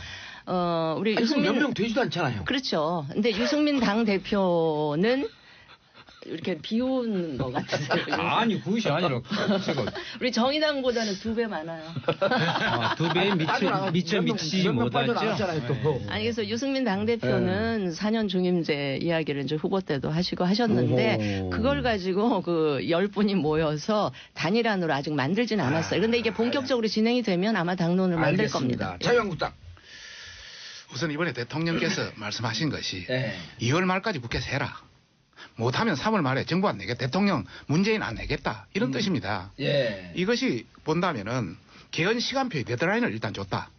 우리 유승민 몇 명 되지도 않잖아요. 그렇죠. 근데 유승민 당 대표는 이렇게 비웃는 것 같으세요. 아니 그것이 아니라 우리 정의당보다는 2배 많아요. 2배 미처 미치지 못하죠. 아니 그래서 유승민 당 대표는 4년 중임제 이야기를 이제 후보 때도 하시고 하셨는데 그걸 가지고 그 10분이 모여서 단일안으로 아직 만들지는 않았어요. 그런데 이게 본격적으로 진행이 되면 아마 당론을 만들 겁니다. 자유한국당. 우선 이번에 대통령께서 말씀하신 것이 2월 말까지 국회에서 해라. 못하면 3월 말에 정부 안 내겠다. 대통령 문재인 안 내겠다. 이런 뜻입니다. 이것이 본다면은 개헌 시간표의 데드라인을 일단 줬다.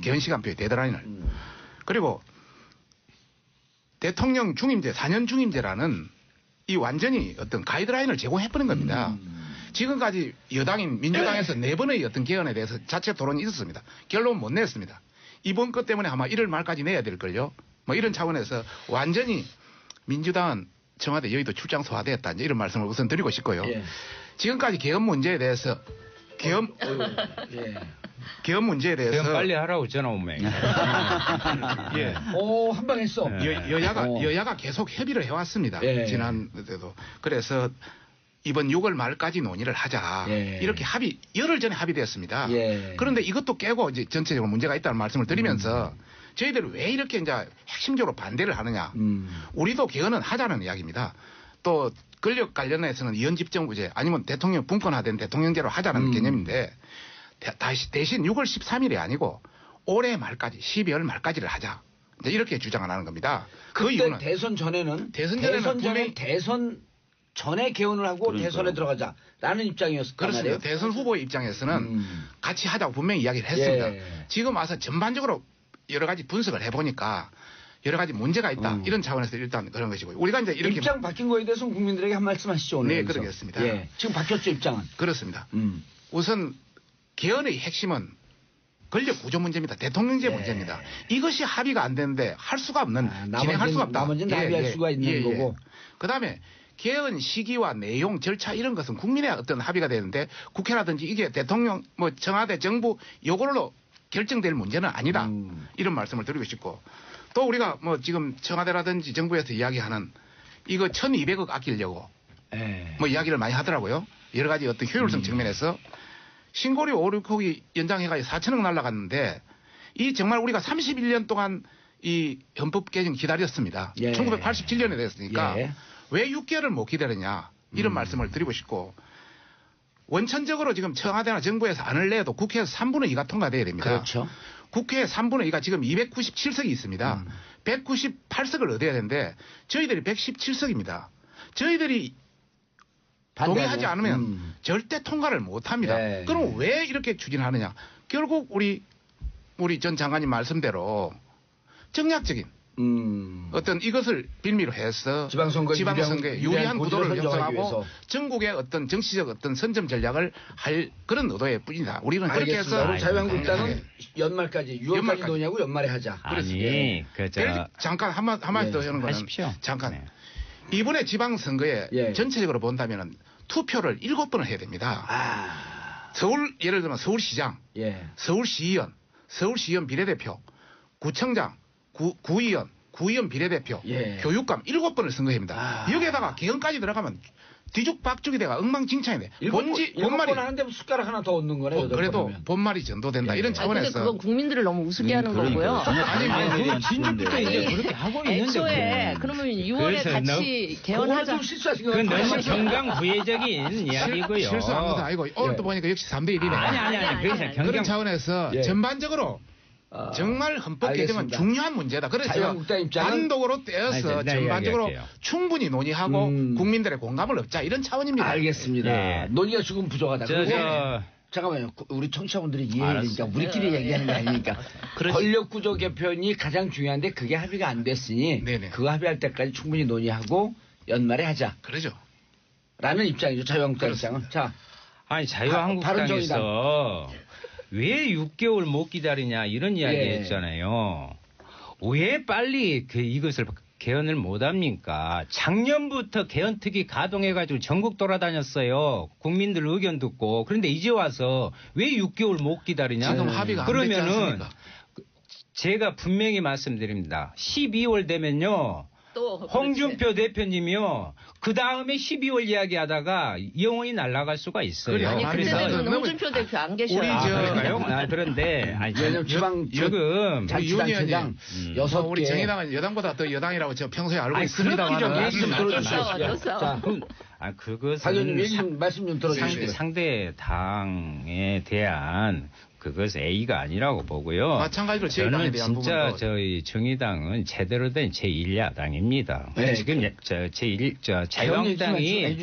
개헌 시간표의 데드라인을. 그리고 대통령 중임제, 4년 중임제라는 이 완전히 어떤 가이드라인을 제공해버린 겁니다. 지금까지 여당인 민주당에서 4번의 어떤 개헌에 대해서 자체 토론이 있었습니다. 결론 못 냈습니다. 이번 것 때문에 아마 1월 말까지 내야 될걸요. 뭐 이런 차원에서 완전히 민주당은 청와대 여의도 출장 소화되었다. 이런 말씀을 우선 드리고 싶고요. 지금까지 개헌 문제에 대해서 개헌 문제에 대해서 개헌 빨리 하라고 전화 오면. 한 방 했어. 여야가 계속 협의를 해왔습니다. 지난때도. 그래서 이번 6월 말까지 논의를 하자. 이렇게 열흘 전에 합의되었습니다. 그런데 이것도 깨고 이제 전체적으로 문제가 있다는 말씀을 드리면서 저희들이 왜 이렇게 이제 핵심적으로 반대를 하느냐. 우리도 개헌은 하자는 이야기입니다. 또 권력 관련해서는 이원집정부제 아니면 대통령 분권화된 대통령제로 하자는 개념인데 대신 6월 13일이 아니고 올해 말까지 12월 말까지를 하자. 이렇게 주장을 하는 겁니다. 그 이유는 대선 전에는 분명히 대선 전에 개헌을 하고 대선에 들어가자라는 입장이었을 거예요. 그렇습니다. 대선 후보의 입장에서는 같이 하자고 분명히 이야기를 했습니다. 지금 와서 전반적으로 여러 가지 분석을 해보니까 여러 가지 문제가 있다. 이런 차원에서 일단 그런 것이고요. 우리가 이제 이렇게 입장 바뀐 거에 대해서 국민들에게 한 말씀 하시죠. 오늘. 네, 그러겠습니다. 지금 바뀌었죠, 입장은. 그렇습니다. 우선 개헌의 핵심은 권력 구조 문제입니다. 대통령제 문제입니다. 이것이 합의가 안 되는데 할 수가 없는 진행할 수가 없다. 나머지는 합의할 수가 있는 거고. 그다음에 개헌 시기와 내용 절차 이런 것은 국민의 어떤 합의가 되는데 국회라든지 이게 대통령 뭐 청와대 정부 요걸로 결정될 문제는 아니다. 이런 말씀을 드리고 싶고 또 우리가 뭐 지금 청와대라든지 정부에서 이야기하는 이거 1,200억 아끼려고 뭐 이야기를 많이 하더라고요. 여러 가지 어떤 효율성 측면에서 신고리 5, 6호기 연장해가지고 4천억 날라갔는데 이 정말 우리가 31년 동안 이 헌법 개정 기다렸습니다. 1987년에 됐으니까 왜 6개월을 못 기다렸냐 이런 말씀을 드리고 싶고 원천적으로 지금 청와대나 정부에서 안을 내도 국회에서 3분의 2가 통과돼야 됩니다. 그렇죠. 국회에 3분의 2가 지금 297석이 있습니다. 198석을 얻어야 되는데 저희들이 117석입니다. 저희들이 동의하지 않으면 절대 통과를 못합니다. 그럼 왜 이렇게 추진하느냐. 결국 우리 전 장관님 말씀대로 정략적인 어떤 이것을 빌미로 해서 지방선거에 유리한 구도를 형성하고 전국의 어떤 정치적 어떤 선점 전략을 할 그런 의도의 뿐이다. 우리는 그렇게 해서 자유한국당은 연말까지 6월까지 논의하고 연말에 하자. 아니, 잠깐 한마디 더 하는 거는 잠깐 이번에 지방선거에 전체적으로 본다면 투표를 7번을 해야 됩니다. 서울 예를 들면 서울시장, 서울시의원, 서울시의원 비례대표, 구청장, 구의원 비례대표, 교육감 7번을 선거합니다. 여기에다가 개헌까지 들어가면 뒤죽박죽이 돼가 엉망진창이 돼. 본말이 하는데 숟가락 하나 더 얻는 거네. 그래도 본말이 전도된다. 이런 차원에서. 근데 그건 국민들을 너무 우습게 하는 거고요. 아니, 진작부터 이제 그렇게 하고 있는데. 애초에 그러면 6월에 같이 개헌하자. 그건 너무 경강부회적인 이야기고요. 실수한 것도 아니고 오늘 또 보니까 역시 3대 1이네. 아니. 그런 차원에서 전반적으로 정말 헌법 개정은 중요한 문제다. 그래서 단독으로 떼어서 전반적으로 충분히 논의하고 국민들의 공감을 얻자 이런 차원입니다. 알겠습니다. 논의가 조금 부족하다. 잠깐만요. 우리 청취자분들이 이해해야 되니까 우리끼리 얘기하는 게 아니니까. 권력구조 개편이 가장 중요한데 그게 합의가 안 됐으니 그거 합의할 때까지 충분히 논의하고 연말에 하자. 그러죠. 라는 입장이죠. 자유한국당 입장은. 자, 아니 자유한국당에서 왜 6개월 못 기다리냐 이런 이야기 했잖아요. 왜 빨리 이것을 개헌을 못합니까? 작년부터 개헌특위 가동해가지고 전국 돌아다녔어요. 국민들 의견 듣고. 그런데 이제 와서 왜 6개월 못 기다리냐? 지금 합의가 안 됐지 않습니까? 제가 분명히 말씀드립니다. 12월 되면요. 또 홍준표 대표님이요. 그 다음에 12월 이야기하다가 영원히 날아갈 수가 있어요. 아니 그때는 홍준표 대표 안 계셔요. 그럴까요? 그런데 지금 자치단체장 6개. 우리 정의당은 여당보다 더 여당이라고 저 평소에 알고 있습니다만. 말씀 들어주시죠. 그것은 말씀 좀 들어주시고요. 상대 당에 대한 그것 A가 아니라고 보고요. 마찬가지로 저는 진짜 저희 정의당은 제대로 된 제1야당입니다. 네. 지금 자유한국당이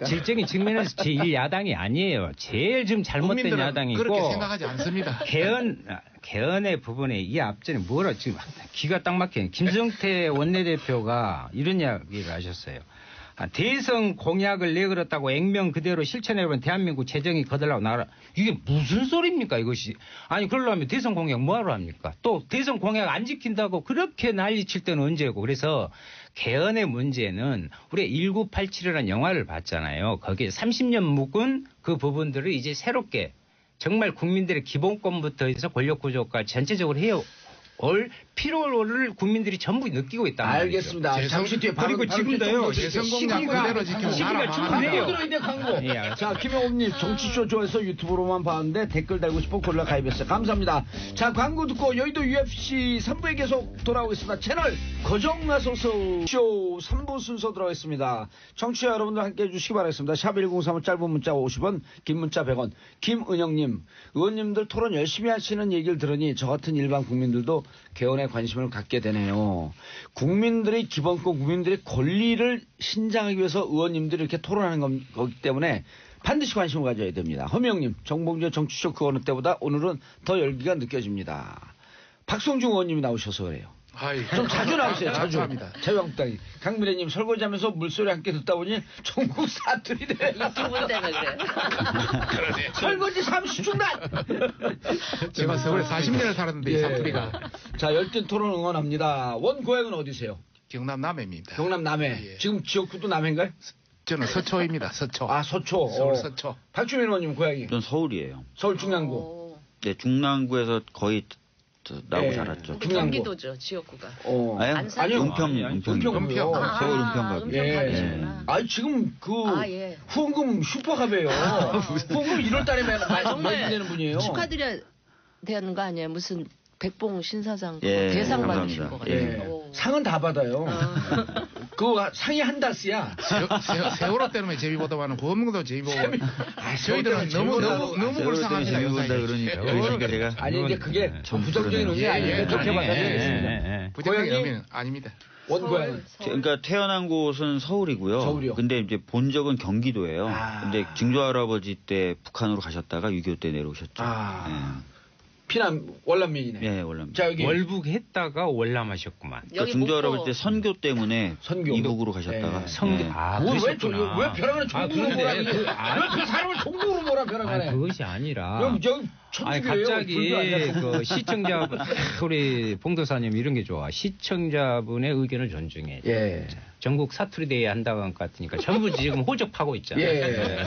질적인 측면에서 제1야당이 아니에요. 제일 지금 잘못된 야당이고 그렇게 생각하지 않습니다. 개헌의 부분에 이 앞전에 뭐라 지금 기가 딱 막히는 김성태 원내대표가 이런 이야기를 하셨어요. 대선 공약을 내걸었다고 액면 그대로 실천해보면 대한민국 재정이 거들라고 나라. 이게 무슨 소리입니까 이것이. 아니 그러려면 대선 공약 뭐하러 합니까. 또 대선 공약 안 지킨다고 그렇게 난리칠 때는 언제고. 그래서 개헌의 문제는 우리가 1987이라는 영화를 봤잖아요. 거기에 30년 묵은 그 부분들을 이제 새롭게 정말 국민들의 기본권부터 해서 권력구조까지 전체적으로 해요. 필요를 국민들이 전부 느끼고 있다. 알겠습니다. 잠시 뒤에 그리고 지금도요. 재선공약 그대로 지키면 시기가 충분해요. 광고. 자, 김영옥님 정치쇼 좋아해서 유튜브로만 봤는데 댓글 달고 싶어 골라 가입했어요. 감사합니다. 자, 광고 듣고 여의도 UFC 3부에 계속 돌아오겠습니다. 채널 고정나소서 쇼 3부 순서 들어가겠습니다. 청취자 여러분들 함께 해주시기 바라겠습니다. 샵 1035 짧은 문자 50원, 긴 문자 100원. 김은영님, 의원님들 토론 열심히 하시는 얘기를 들으니 저 같은 일반 국민들도 개헌에 관심을 갖게 되네요. 국민들의 기본권, 국민들의 권리를 신장하기 위해서 의원님들이 이렇게 토론하는 거기 때문에 반드시 관심을 가져야 됩니다. 허명님, 정봉재 정치쇼 그 어느 때보다 오늘은 더 열기가 느껴집니다. 박성중 의원님이 나오셔서 그래요. 좀 자주 나오세요. 자주. 자유한국당이. 강미래님 설거지하면서 물소리 함께 듣다 보니 전국 사투리네. 유튜브 때문에 그래. 설거지 30중단. 제가 서울에 40년을 살았는데 이 사투리가. 자, 열띤 토론 응원합니다. 원 고향은 어디세요? 경남 남해입니다. 경남 남해. 예. 지금 지역구도 남해인가요? 저는 서초입니다. 서초. 아, 서초. 서울 서초. 박주민 의원님 고향이? 전 서울이에요. 서울 중랑구. 네, 중랑구에서 거의 나고 자랐죠. 경기도죠, 지역구가. 아니요, 은평. 서울 은평갑. 예. 아, 지금 후원금 슈퍼갑이에요. 후원금 1월달에 매기는 분이에요. 축하드려야 되는 거 아니에요? 무슨 백봉 신사장 대상 받으신 거 같아요. 상은 다 받아요. 그거 상이 한 다스야. 세월호 때문에 제비보다 많은 구원문도 제비보고. 저희들은 너무 불쌍합니다. 그러니까 제가 아니 이제 그게 부정적인 의미 아니니까 좋게 받아들이겠습니다. 부정적인 의미는 아닙니다. 원고향은? 그러니까 태어난 곳은 서울이고요. 서울이요. 근데 이제 본적은 경기도예요. 근데 증조할아버지 때 북한으로 가셨다가 6.25 때 내려오셨죠. 피남 월남민이네. 네, 월남. 자, 여기 월북 했다가 월남하셨구만. 그러니까 증조할아버지 때 선교 때문에 이북으로 가셨다가. 왜 벼랑간에 종국으로 몰아? 왜 그 사람을 종국으로 몰아 벼랑간에? 그것이 아니라. 여기 갑자기 그 시청자분 우리 봉도사님 이런 게 좋아. 시청자분의 의견을 존중해. 전국 사투리 대회 한다고 한 것 같으니까 전부 지금 호적하고 있잖아요. 예.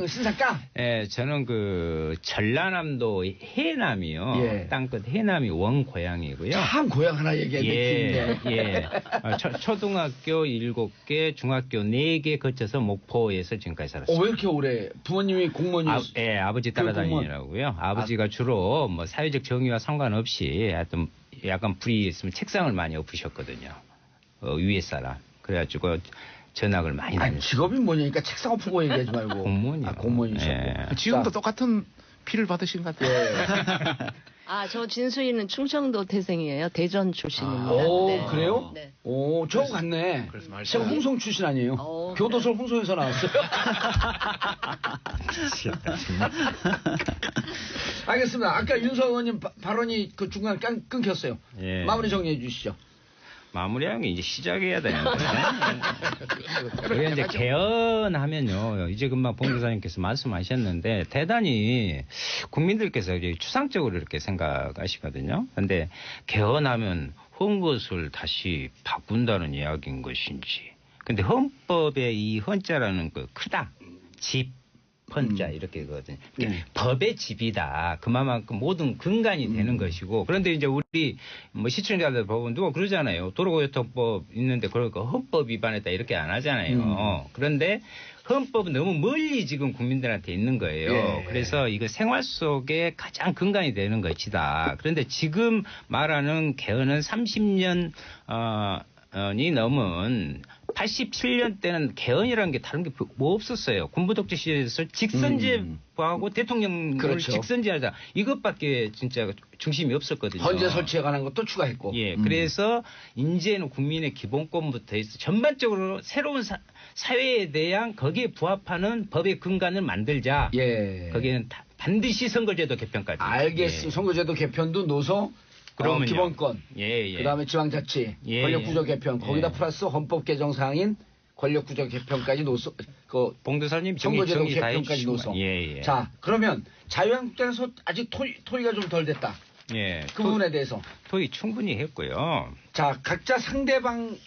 신상가? 예, 저는 그 전라남도 해남이요. 예. 땅끝 해남이 원 고향이고요. 참 고향 하나 얘기했는데. 예. 초등학교 7개, 중학교 4개 거쳐서 목포에서 지금까지 살았어요. 왜 이렇게 오래? 부모님이 공무원이었어요? 예, 아버지 따라다니라고요. 아버지가 주로 뭐 사회적 정의와 상관없이 하여튼 약간 불이 있으면 책상을 많이 엎으셨거든요. 위에 사람. 그래가지고 전학을 많이 다녔어요. 직업이 뭐냐니까 책상 엎고 얘기하지 말고. 공무원이요. 공무원이셨고. 예. 지금도 똑같은 피를 받으신 것 같아요. 저 진수이는 충청도 태생이에요. 대전 출신입니다. 오, 그래요? 네. 오, 저하고 같네. 제가 홍성 출신 아니에요? 교도소 홍성에서 나왔어요. 알겠습니다. 아까 윤석 의원님 발언이 그 중간에 끊겼어요. 예. 마무리 정리해 주시죠. 마무리하는 게 이제 시작해야 되는데. 우리가 이제 개헌하면요. 이제 금방 봉 교사님께서 말씀하셨는데 대단히 국민들께서 이제 추상적으로 이렇게 생각하시거든요. 그런데 개헌하면 헌것을 다시 바꾼다는 이야기인 것인지. 근데 헌법에 이 헌자라는 그 크다. 집. 헌자 이렇게 거거든요. 법의 집이다. 그만큼 모든 근간이 되는 것이고 그런데 이제 우리 뭐 시청자들 법은 누가 그러잖아요. 도로교통법 있는데 그러니까 헌법 위반했다 이렇게 안 하잖아요. 그런데 헌법은 너무 멀리 지금 국민들한테 있는 거예요. 예. 그래서 이거 생활 속에 가장 근간이 되는 것이다. 그런데 지금 말하는 개헌은 30년 이 넘은 87년 때는 개헌이라는 게 다른 게 뭐 없었어요. 군부 독재 시대에서 직선제하고 대통령을 그렇죠. 직선제하자 이것밖에 진짜 중심이 없었거든요. 헌재 설치에 관한 것도 추가했고. 예, 그래서 이제는 국민의 기본권부터 해서 전반적으로 새로운 사회에 대한 거기에 부합하는 법의 근간을 만들자. 예. 거기에는 반드시 선거제도 개편까지. 알겠습니다. 예. 선거제도 개편도 노소. 그러면요. 기본권, 예. 그다음에 지방자치, 예, 권력구조 개편, 거기다 예. 플러스 헌법 개정 사항인 권력구조 개편까지 노소, 봉도사님 선거제도 정리 다 개편까지 해주시고. 노소. 예. 자, 그러면 자유한국당에서 아직 토의가 좀 덜 됐다. 예. 그 부분에 대해서. 토의 충분히 했고요. 자, 각자 상대방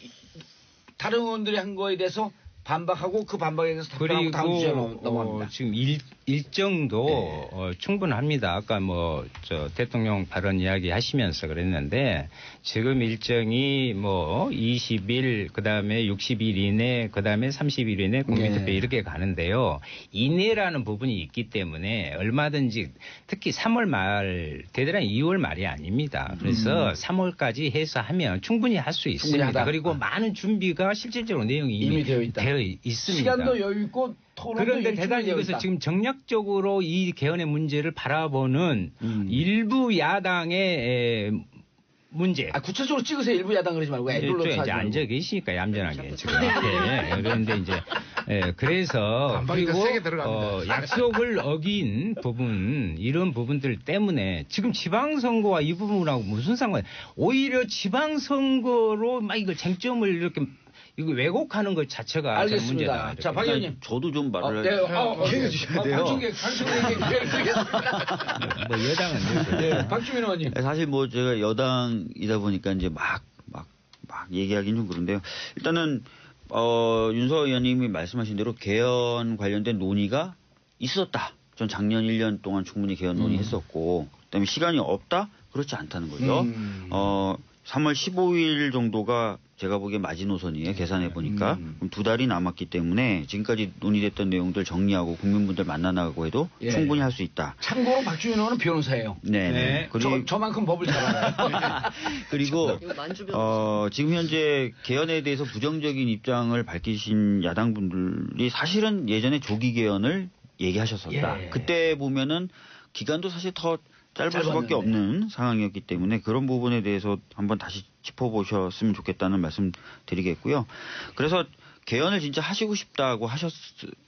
다른 의원들이 한 거에 대해서 반박하고 그 반박에 대해서 답변하고 다음 주제로 넘어갑니다. 지금 일정도 충분합니다. 아까 저 대통령 발언 이야기 하시면서 그랬는데 지금 일정이 20일 그다음에 60일 이내 그다음에 30일 이내 국민투표 이렇게 가는데요. 이내라는 부분이 있기 때문에 얼마든지 특히 3월 말 대대란 2월 말이 아닙니다. 그래서 3월까지 해서 하면 충분히 할 수 있습니다. 그리고 많은 준비가 실질적으로 내용이 이미 되어 있습니다. 시간도 여유 있고 토론도 그런데 대단히 여기서 지금 정략적으로 이 개헌의 문제를 바라보는 일부 야당의 문제. 구체적으로 찍으세요. 일부 야당 그러지 말고 애들로 이제 앉아 계시니까 얌전하게 지금. 그런데 이제 그래서 그리고 약속을 어긴 부분 이런 부분들 때문에 지금 지방선거와 이 부분하고 무슨 상관이에요? 오히려 지방선거로 막 이거 쟁점을 이렇게 이거 왜곡하는 것 자체가 알겠습니다. 문제다. 자, 박 의원님. 저도 좀 말을 해주셔야 돼요. 방청객 뭐 여당은 박주민 의원님. 사실 제가 여당이다 보니까 이제 막 얘기하기는 좀 그런데요. 일단은 윤석 의원님이 말씀하신 대로 개헌 관련된 논의가 있었다. 전 작년 1년 동안 충분히 개헌 논의했었고, 그다음에 시간이 없다? 그렇지 않다는 거죠. 3월 15일 정도가 제가 보기에 마지노선이에요. 계산해 보니까. 그럼 2달이 남았기 때문에 지금까지 논의됐던 내용들 정리하고 국민분들 만나나가고 해도 충분히 할 수 있다. 참고로 박주민 의원은 변호사예요. 네. 그리고 저만큼 법을 잘 알아요. 그리고 지금 현재 개헌에 대해서 부정적인 입장을 밝히신 야당분들이 사실은 예전에 조기 개헌을 얘기하셨었다. 그때 보면은 기간도 사실 더 짧을 수밖에 없는 상황이었기 때문에 그런 부분에 대해서 한번 다시 짚어보셨으면 좋겠다는 말씀 드리겠고요. 그래서 개헌을 진짜 하시고 싶다고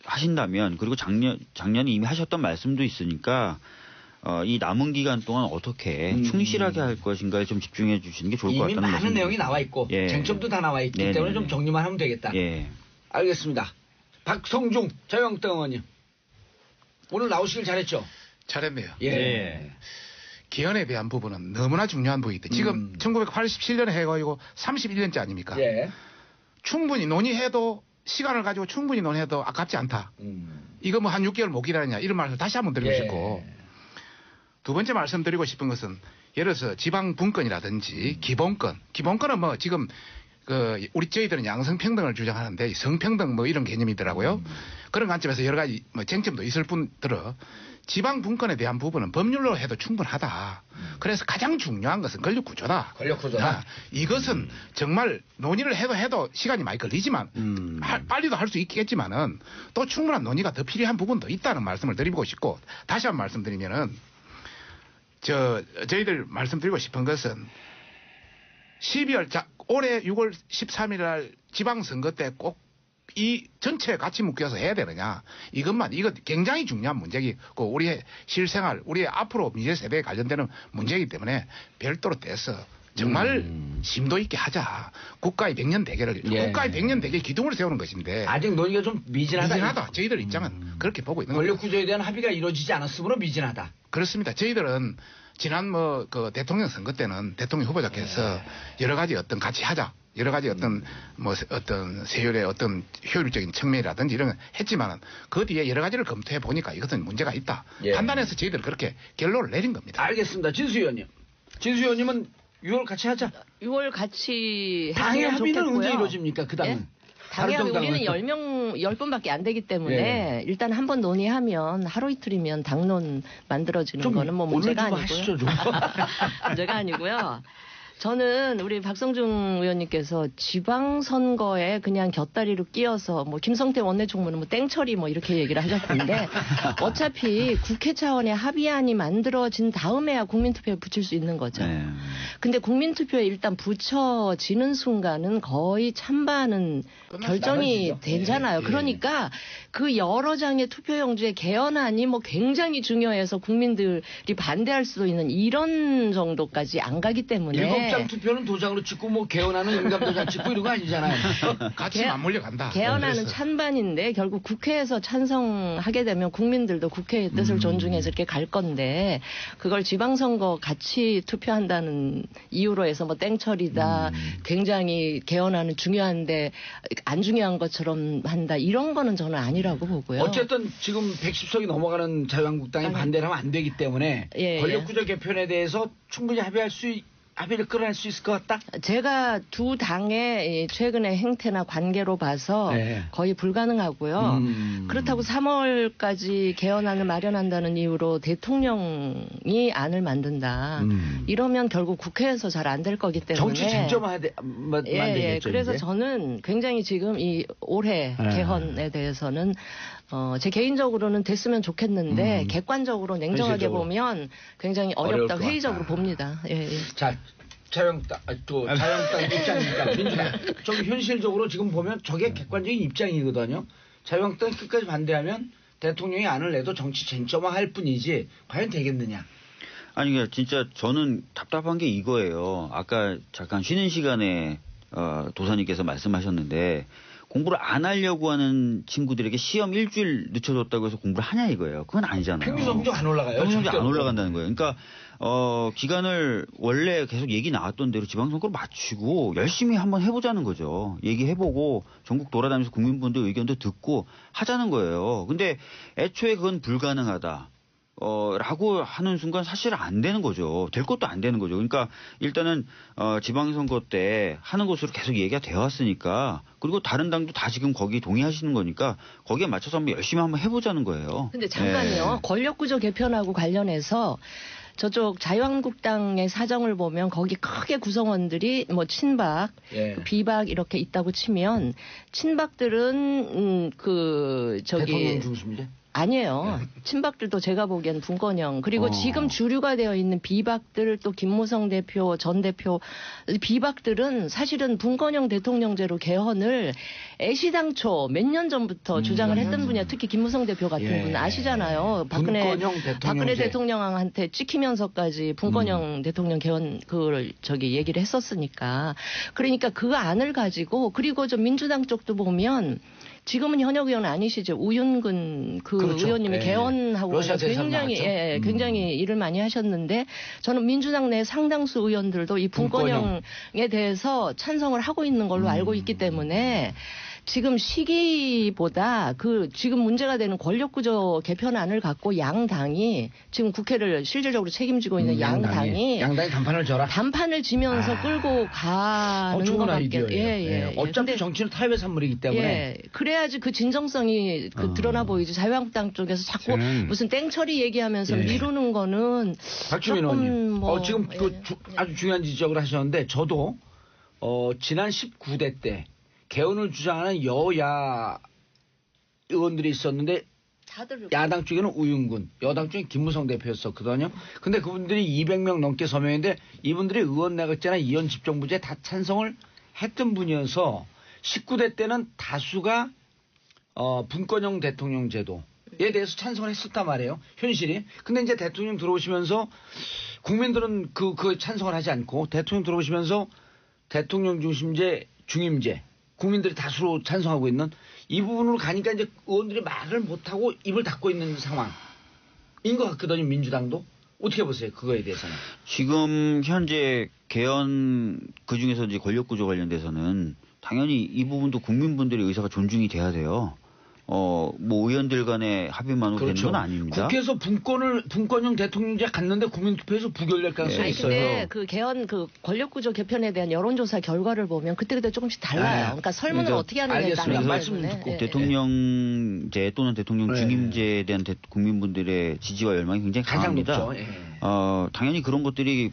하신다면 그리고 작년에 이미 하셨던 말씀도 있으니까 이 남은 기간 동안 어떻게 충실하게 할 것인가에 좀 집중해 주시는 게 좋을 것 같다는 말씀. 이미 많은 내용이 나와 있고 쟁점도 다 나와 있기 때문에 좀 정리만 하면 되겠다. 알겠습니다. 박성중 자유한국당 의원님. 오늘 나오시길 잘했죠? 잘했네요. 예. 개헌에 대한 부분은 너무나 중요한 부분이다. 지금 1987년에 해가지고 31년째 아닙니까? 예. 충분히 논의해도 시간을 가지고 충분히 논의해도 아깝지 않다. 이거 뭐 한 6개월 못 기다리냐 이런 말을 다시 한번 드리고 싶고 두 번째 말씀드리고 싶은 것은 예를 들어서 지방 분권이라든지 기본권은 뭐 지금 우리 저희들은 양성평등을 주장하는데 성평등 뭐 이런 개념이더라고요. 그런 관점에서 여러 가지 뭐 쟁점도 있을 뿐더러 지방 분권에 대한 부분은 법률로 해도 충분하다. 그래서 가장 중요한 것은 권력 구조다. 이것은 정말 논의를 해도 시간이 많이 걸리지만 빨리도 할 수 있겠지만은 또 충분한 논의가 더 필요한 부분도 있다는 말씀을 드리고 싶고 다시 한번 말씀드리면은 저희들 말씀드리고 싶은 것은 12월 올해 6월 13일 날 지방선거 때 꼭 이 전체 같이 묶여서 해야 되느냐. 이거 굉장히 중요한 문제이고 우리의 실생활, 우리의 앞으로 미래 세대에 관련되는 문제이기 때문에 별도로 떼서 정말 심도 있게 하자. 국가의 100년 대계를 국가의 100년 대계 기둥을 세우는 것인데 아직 논의가 좀 미진하다. 저희들 입장은 그렇게 보고 있는 권력 구조에 대한 합의가 이루어지지 않았으므로 미진하다. 그렇습니다. 저희들은 지난 대통령 선거 때는 대통령 후보자께서 여러 가지 같이 하자. 여러 가지 어떤 세율의 어떤 효율적인 측면이라든지 이런 걸 했지만은 그 뒤에 여러 가지를 검토해 보니까 이것은 문제가 있다. 판단해서 저희들 그렇게 결론을 내린 겁니다. 알겠습니다. 진수 의원님. 진수 의원님은 6월 같이 하자. 6월 같이 당의 했으면 합의는 좋겠고요. 언제 이루어집니까? 그 다음은. 당의 합의 우리는 10분밖에 안 되기 때문에 일단 한번 논의하면 하루 이틀이면 당론 만들어지는 거는 뭐 문제가 아니고요. 하시죠, 좀. 문제가 아니고요. 저는 우리 박성중 의원님께서 지방선거에 그냥 곁다리로 끼어서 뭐 김성태 원내총무는 뭐 땡처리 뭐 이렇게 얘기를 하셨는데 어차피 국회 차원의 합의안이 만들어진 다음에야 국민투표에 붙일 수 있는 거죠. 근데 국민투표에 일단 붙여지는 순간은 거의 찬반은 결정이 되잖아요. 그러니까 그 여러 장의 투표용지의 개헌안이 뭐 굉장히 중요해서 국민들이 반대할 수도 있는 이런 정도까지 안 가기 때문에 7장 투표는 도장으로 찍고 뭐 개헌하는 인감도장 찍고 이런 거 아니잖아요. 같이 맞물려 간다. 개헌하는 찬반인데 결국 국회에서 찬성하게 되면 국민들도 국회의 뜻을 존중해서 이렇게 갈 건데 그걸 지방선거 같이 투표한다는 이유로 해서 뭐 땡처리다 굉장히 개헌하는 중요한데 안 중요한 것처럼 한다 이런 거는 저는 아니라고 보고요. 어쨌든 지금 110석이 넘어가는 자유한국당이 반대를 하면 안 되기 때문에 권력구조 개편에 대해서 충분히 합의를 끌어낼 수 있을 것 같다? 제가 두 당의 최근의 행태나 관계로 봐서 거의 불가능하고요. 그렇다고 3월까지 개헌안을 마련한다는 이유로 대통령이 안을 만든다. 이러면 결국 국회에서 잘 안 될 거기 때문에. 정치 쟁점화 만들겠죠. 그래서 이제. 저는 굉장히 지금 이 올해 개헌에 대해서는 제 개인적으로는 됐으면 좋겠는데 객관적으로 냉정하게 보면 굉장히 어렵다고 회의적으로 봅니다. 자, 자유한국당 입장이니까 민주당 좀 현실적으로 지금 보면 저게 객관적인 입장이거든요. 자유한국당이 끝까지 반대하면 대통령이 안을 내도 정치 쟁점화할 뿐이지 과연 되겠느냐? 아니 진짜 저는 답답한 게 이거예요. 아까 잠깐 쉬는 시간에 도사님께서 말씀하셨는데 공부를 안 하려고 하는 친구들에게 시험 일주일 늦춰줬다고 해서 공부를 하냐 이거예요. 그건 아니잖아요. 평균 성적 안 올라가요. 평균 성적 안 올라간다는 거예요. 그러니까 기간을 원래 계속 얘기 나왔던 대로 지방선거로 맞추고 열심히 한번 해보자는 거죠. 얘기해보고 전국 돌아다니면서 국민분들 의견도 듣고 하자는 거예요. 근데 애초에 그건 불가능하다. 라고 하는 순간 사실 안 되는 거죠. 될 것도 안 되는 거죠. 그러니까 일단은 지방선거 때 하는 것으로 계속 얘기가 되어 왔으니까 그리고 다른 당도 다 지금 거기 동의하시는 거니까 거기에 맞춰서 한번 열심히 한번 해보자는 거예요. 근데 잠깐요. 권력구조 개편하고 관련해서 저쪽 자유한국당의 사정을 보면 거기 크게 구성원들이 뭐 친박, 비박 이렇게 있다고 치면 친박들은 대통령 중심제? 아니에요. 친박들도 제가 보기엔 분권형 그리고 지금 주류가 되어 있는 비박들 또 김무성 대표 전 대표 비박들은 사실은 분권형 대통령제로 개헌을 애시당초 몇 년 전부터 주장을 했던 분이야. 특히 김무성 대표 같은 분 아시잖아요. 박근혜 대통령한테 찍히면서까지 분권형 대통령 개헌 그걸 얘기를 했었으니까. 그러니까 그 안을 가지고 그리고 저 민주당 쪽도 보면 지금은 현역 의원 아니시죠. 우윤근 그 그렇죠. 의원님이 예. 개헌하고 러시아 대사로 굉장히 나갔죠. 굉장히 일을 많이 하셨는데 저는 민주당 내 상당수 의원들도 이 분권형에 대해서 찬성을 하고 있는 걸로 알고 있기 때문에 지금 시기보다 그 지금 문제가 되는 권력구조 개편안을 갖고 양당이 지금 국회를 실질적으로 책임지고 있는 양당이 단판을 져라. 단판을 지면서 끌고 가는 좋은 것밖에. 아이디어예요. 어차피 근데 정치는 타협의 산물이기 때문에. 그래야지 그 진정성이 드러나 보이지. 자유한국당 쪽에서 자꾸 무슨 땡처리 얘기하면서 미루는 거는 박주민 조금 의원님. 지금 아주 중요한 지적을 하셨는데 저도 지난 19대 때 개헌을 주장하는 여야 의원들이 있었는데 야당 쪽에는 우윤근, 여당 쪽에 김무성 대표였었거든요. 근데 그분들이 200명 넘게 서명했는데 이분들이 의원 내각제나 이원 집정부제 다 찬성을 했던 분이어서 19대 때는 다수가 분권형 대통령 제도에 대해서 찬성을 했었단 말이에요. 현실이. 근데 이제 대통령 들어오시면서 국민들은 그 찬성을 하지 않고 대통령 들어오시면서 대통령 중심제, 중임제 국민들이 다수로 찬성하고 있는 이 부분으로 가니까 이제 의원들이 말을 못하고 입을 닫고 있는 상황인 것 같거든요. 민주당도. 어떻게 보세요? 그거에 대해서는. 지금 현재 개헌 그중에서 이제 권력구조 관련돼서는 당연히 이 부분도 국민분들의 의사가 존중이 돼야 돼요. 뭐 의원들 간의 합의만으로 되는 건 아닙니다. 국회에서 분권형 대통령제 갔는데 국민투표에서 부결될 가능성이 있어요. 근데 그 개헌 그 권력구조 개편에 대한 여론조사 결과를 보면 그때그때 조금씩 달라요. 그러니까 설문을 어떻게 하느냐에 따라 말씀 듣고 대통령제 또는 대통령 중임제에 대한 국민분들의 지지와 열망이 굉장히 강합니다. 당연히 그런 것들이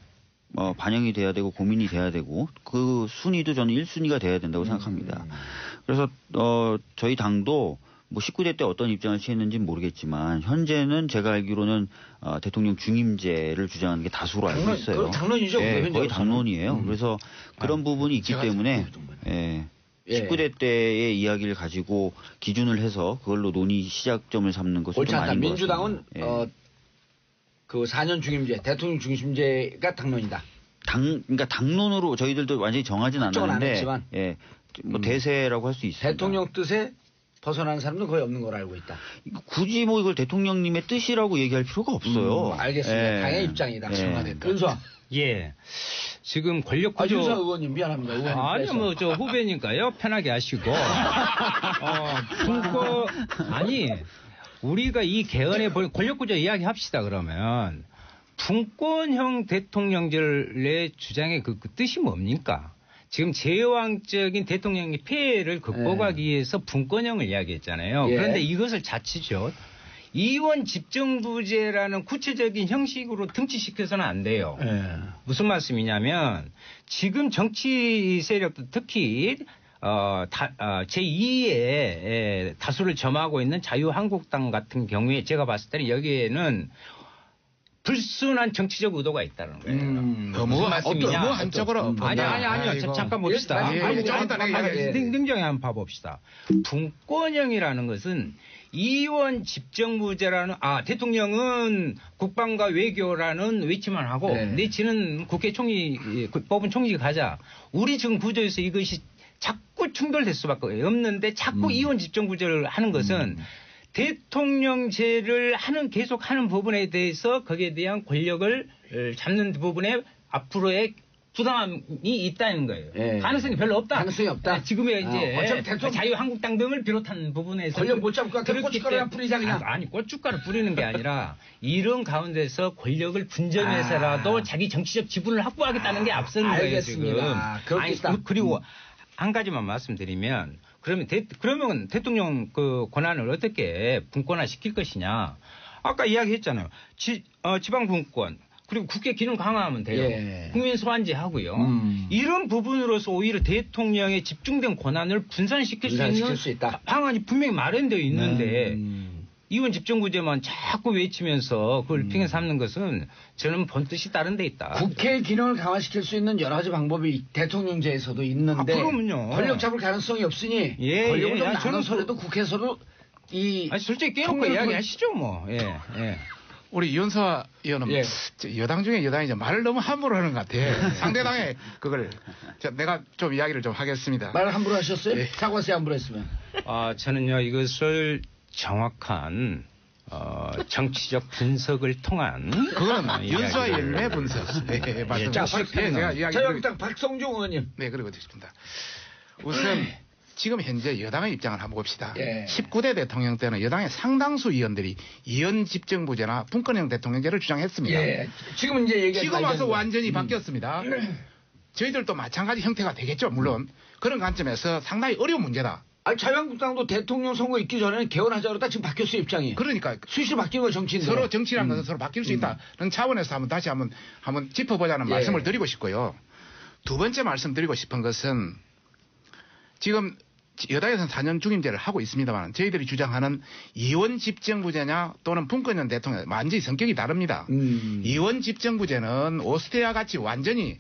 반영이 돼야 되고 고민이 돼야 되고 그 순위도 저는 1순위가 돼야 된다고 생각합니다. 그래서 저희 당도 뭐 19대 때 어떤 입장을 취했는지는 모르겠지만 현재는 제가 알기로는 대통령 중임제를 주장하는 게 다수로 알고 있어요. 당론이죠. 거의 당론이에요. 그래서 그런 부분이 있기 때문에 19대 때의 이야기를 가지고 기준을 해서 그걸로 논의 시작점을 삼는 것은 좀 아닌 것 같습니다. 민주당은 그 4년 중임제, 대통령 중심제가 당론이다. 그러니까 당론으로 저희들도 완전히 정하진 않았는데, 뭐 대세라고 할 수 있습니다. 대통령 뜻에 벗어나는 사람도 거의 없는 걸 알고 있다. 굳이 뭐 이걸 대통령님의 뜻이라고 얘기할 필요가 없어요. 알겠습니다. 당의 입장이다. 정화됐다. 윤수아. 지금 권력구조. 윤수아 의원님 미안합니다. 아니요, 뭐 저 후배니까요. 편하게 하시고. 우리가 이 개헌에 권력구조 이야기 합시다 그러면 분권형 대통령제의 주장의 그 뜻이 뭡니까? 지금 제왕적인 대통령의 폐해를 극복하기 위해서 분권형을 이야기했잖아요. 그런데 이것을 자칫 이원 집정부제라는 구체적인 형식으로 등치시켜서는 안 돼요. 무슨 말씀이냐면 지금 정치 세력도 특히 제2의 다수를 점하고 있는 자유한국당 같은 경우에 제가 봤을 때는 여기에는 불순한 정치적 의도가 있다는 거예요. 너무 한쪽으로. 아니요. 잠깐 봅시다. 냉정히 한번 봐봅시다. 분권형이라는 것은 이원 집정부제라는 대통령은 국방과 외교라는 외치만 하고 내치는 국회 총리 법은 총리가 가자. 우리 지금 구조에서 이것이 자꾸 충돌될 수밖에 없는데 자꾸 이원 집정부제를 하는 것은 대통령제를 계속 하는 부분에 대해서 거기에 대한 권력을 잡는 부분에 앞으로의 부당함이 있다는 거예요. 가능성이 별로 없다. 가능성이 없다. 지금의 이제 자유한국당 등을 비롯한 부분에서 권력 못 잡을 것 같아. 고춧가루 뿌리자 그냥. 아니 고춧가루 뿌리는 게 아니라 이런 가운데서 권력을 분점해서라도 자기 정치적 지분을 확보하겠다는 게 앞서는 거예요. 지금. 그리고 한 가지만 말씀드리면 그러면 대통령 그 권한을 어떻게 분권화 시킬 것이냐. 아까 이야기했잖아요. 지방 분권 그리고 국회 기능 강화하면 돼요. 국민 소환제 하고요. 이런 부분으로서 오히려 대통령의 집중된 권한을 분산시킬 수 있는 방안이 분명히 마련되어 있는데 이원 집정부제만 자꾸 외치면서 그걸 핑계 삼는 것은 저는 본 뜻이 다른 데 있다. 국회의 기능을 강화시킬 수 있는 여러 가지 방법이 대통령제에서도 있는데 그러면요. 권력 잡을 가능성이 없으니 권력을 좀 나눠서라도 국회에서도 솔직히 깨놓고 이야기하시죠 뭐. 우리 이현서 의원은 예. 여당 중에 여당이죠. 말을 너무 함부로 하는 것 같아. 상대당의 그걸 내가 좀 이야기를 좀 하겠습니다. 말 함부로 하셨어요? 예. 사과하세요, 함부로 했으면. 저는요 이것을 정확한 정치적 분석을 통한 그거는 이현서의 열매 분석. 네, 맞습니다. 자, 제가 이야기 자유한국당 박성종 의원님. 네, 그러고 싶습니다. 우선 지금 현재 여당의 입장을 한번 봅시다. 예. 19대 대통령 때는 여당의 상당수 의원들이 이원 집정부제나 분권형 대통령제를 주장했습니다. 예. 지금은 이제 얘기가 지금 와서 완전히 바뀌었습니다. 저희들도 마찬가지 형태가 되겠죠, 물론. 그런 관점에서 상당히 어려운 문제다. 아니, 자유한국당도 대통령 선거 있기 전에는 개헌하자 그러다 지금 바뀌었어요, 입장이. 그러니까 수시 바뀐 거 정치인들. 서로 정치라는 것은 서로 바뀔 수 있다는 차원에서 다시 한번 짚어보자는 예. 말씀을 드리고 싶고요. 두 번째 말씀드리고 싶은 것은 지금 여당에서는 4년 중임제를 하고 있습니다만 저희들이 주장하는 이원 집정부제냐 또는 분권형 대통령 완전히 성격이 다릅니다. 이원 집정부제는 오스트리아 같이 완전히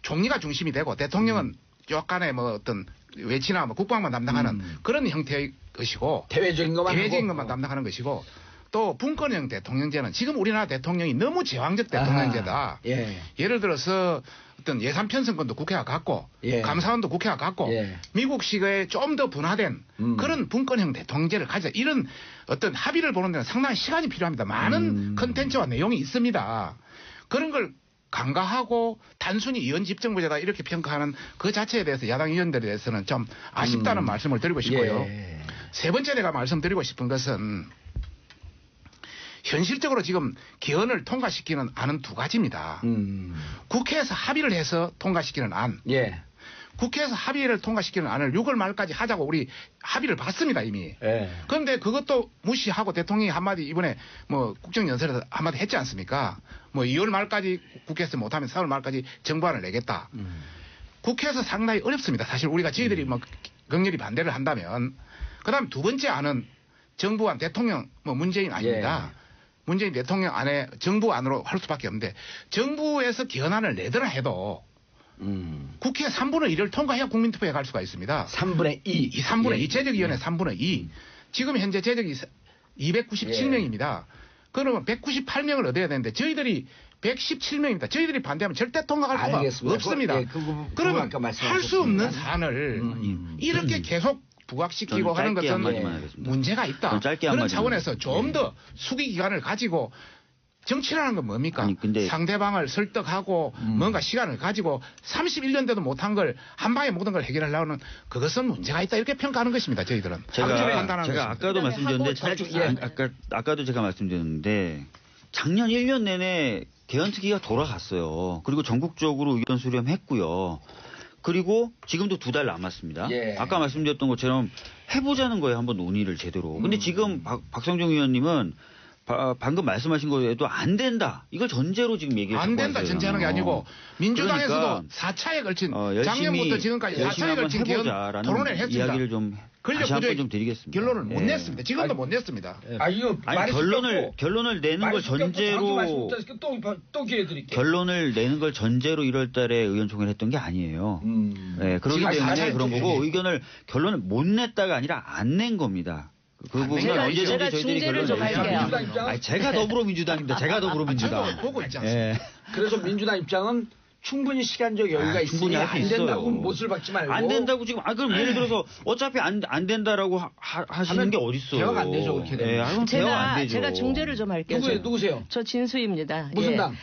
총리가 중심이 되고 대통령은 약간의 뭐 어떤 외치나 뭐 국방만 담당하는 그런 형태의 것이고 대외적인 것만 담당하는 것이고 또 분권형 대통령제는 지금 우리나라 대통령이 너무 제왕적 대통령제다. 예. 예를 들어서 어떤 예산 편성권도 국회가 갖고 예. 감사원도 국회가 갖고 예. 미국식의 좀 더 분화된 그런 분권형 대통령제를 가지자. 이런 어떤 합의를 보는 데는 상당히 시간이 필요합니다. 많은 컨텐츠와 내용이 있습니다. 그런 걸 간과하고 단순히 이원 집정부제다 이렇게 평가하는 그 자체에 대해서 야당 의원들에 대해서는 좀 아쉽다는 말씀을 드리고 싶고요. 예. 세 번째 내가 말씀드리고 싶은 것은 현실적으로 지금 개헌을 통과시키는 안은 두 가지입니다. 국회에서 합의를 해서 통과시키는 안. 예. 국회에서 합의를 통과시키는 안을 6월 말까지 하자고 우리 합의를 봤습니다 이미. 예. 그런데 그것도 무시하고 대통령이 한마디 이번에 뭐 국정연설에서 한마디 했지 않습니까? 뭐 2월 말까지 국회에서 못하면 4월 말까지 정부안을 내겠다. 국회에서 상당히 어렵습니다. 사실 우리가 저희들이 뭐 격렬히 반대를 한다면. 그다음 두 번째 안은 정부안 대통령 뭐 문재인 아닙니다. 예. 문재인 대통령 안에 정부안으로 할 수밖에 없는데 정부에서 개헌안을 내더라 해도 국회 3분의 1을 통과해야 국민투표에 갈 수가 있습니다. 3분의 2. 3분의 예. 2 재적위원회 3분의 2. 지금 현재 재적이 297명입니다. 그러면 198명을 얻어야 되는데 저희들이 117명입니다. 저희들이 반대하면 절대 통과할 수가 알겠습니다. 없습니다. 예, 그러면 아까 할 수 없는 사안을 이렇게 계속 부각시키고 하는 것은 하겠습니다. 문제가 있다. 짧게 그런 한마디만 차원에서 좀 더 수기 기간을 가지고 정치라는 건 뭡니까? 아니, 근데 상대방을 설득하고 뭔가 시간을 가지고 31년 돼도 못한 걸 한 방에 모든 걸 해결하려는 그것은 문제가 있다 이렇게 평가하는 것입니다. 저희들은. 제가 아까도 말씀드렸는데 아까도 제가 말씀드렸는데 작년 1년 내내 개헌특위가 돌아갔어요. 그리고 전국적으로 의견 수렴했고요. 그리고 지금도 2달 남았습니다. 예. 아까 말씀드렸던 것처럼 해보자는 거예요. 한번 논의를 제대로. 근데 지금 박성종 의원님은 방금 말씀하신 거에도 안 된다. 이걸 전제로 지금 얘기를 안 된다. 전제하는 게 아니고 민주당에서도 그러니까 4차에 걸친 열심히, 작년부터 지금까지 4차에 걸친 개헌 토론을 했습니다. 이야기를 좀 다시 한번 좀 드리겠습니다. 결론을 못 예. 냈습니다. 지금도 못 냈습니다. 아니 결론을 내는 걸 전제로 또 기회 드릴게요. 결론을 내는 걸 전제로 1월달에 의원총회를 했던 게 아니에요. 네, 그렇기 때문에 그런 거고 결론을 못 냈다가 아니라 안 낸 겁니다. 그 부분은 언제든지 제가 저희들이 중재를 결론을 좀 할게요. 아니, 제가 더불어민주당입니다. 제가 더불어민주당. 보고 있지 않습니까? 예. 그래서 민주당 입장은 충분히 시간적 여유가 충분히 있으니 할수 안 있어요. 된다고 못을 박지 말고 안 된다고 지금 그럼 예를 들어서 어차피 안 된다라고 하시는 게 어딨어요. 개혁 안 되죠, 그렇게 되면. 그럼 개혁 안 되죠. 제가 중재를 좀 할게요. 누구세요? 저 진수입니다. 무슨 예. 당?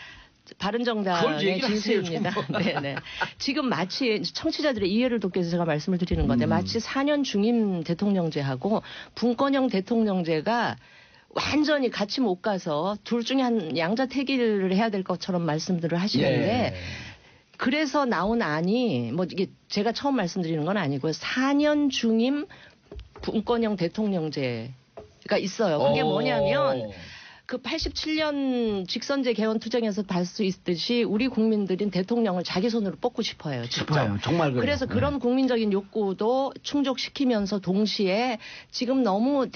그걸 바른정당의 얘기를 하세요, 진수입니다. 네네. 지금 마치 청취자들의 이해를 돕기 위해서 제가 말씀을 드리는 건데 마치 4년 중임 대통령제하고 분권형 대통령제가 완전히 같이 못 가서 둘 중에 한 양자택일을 해야 될 것처럼 말씀들을 하시는데 그래서 나온 안이 뭐 이게 제가 처음 말씀드리는 건 아니고요. 4년 중임 분권형 대통령제가 있어요. 그게 뭐냐면 그 87년 직선제 개헌 투쟁에서 볼 수 있듯이 우리 국민들은 대통령을 자기 손으로 뽑고 싶어요. 싶어요. 정말 그래요. 그래서 그런 국민적인 욕구도 충족시키면서 동시에 지금 너무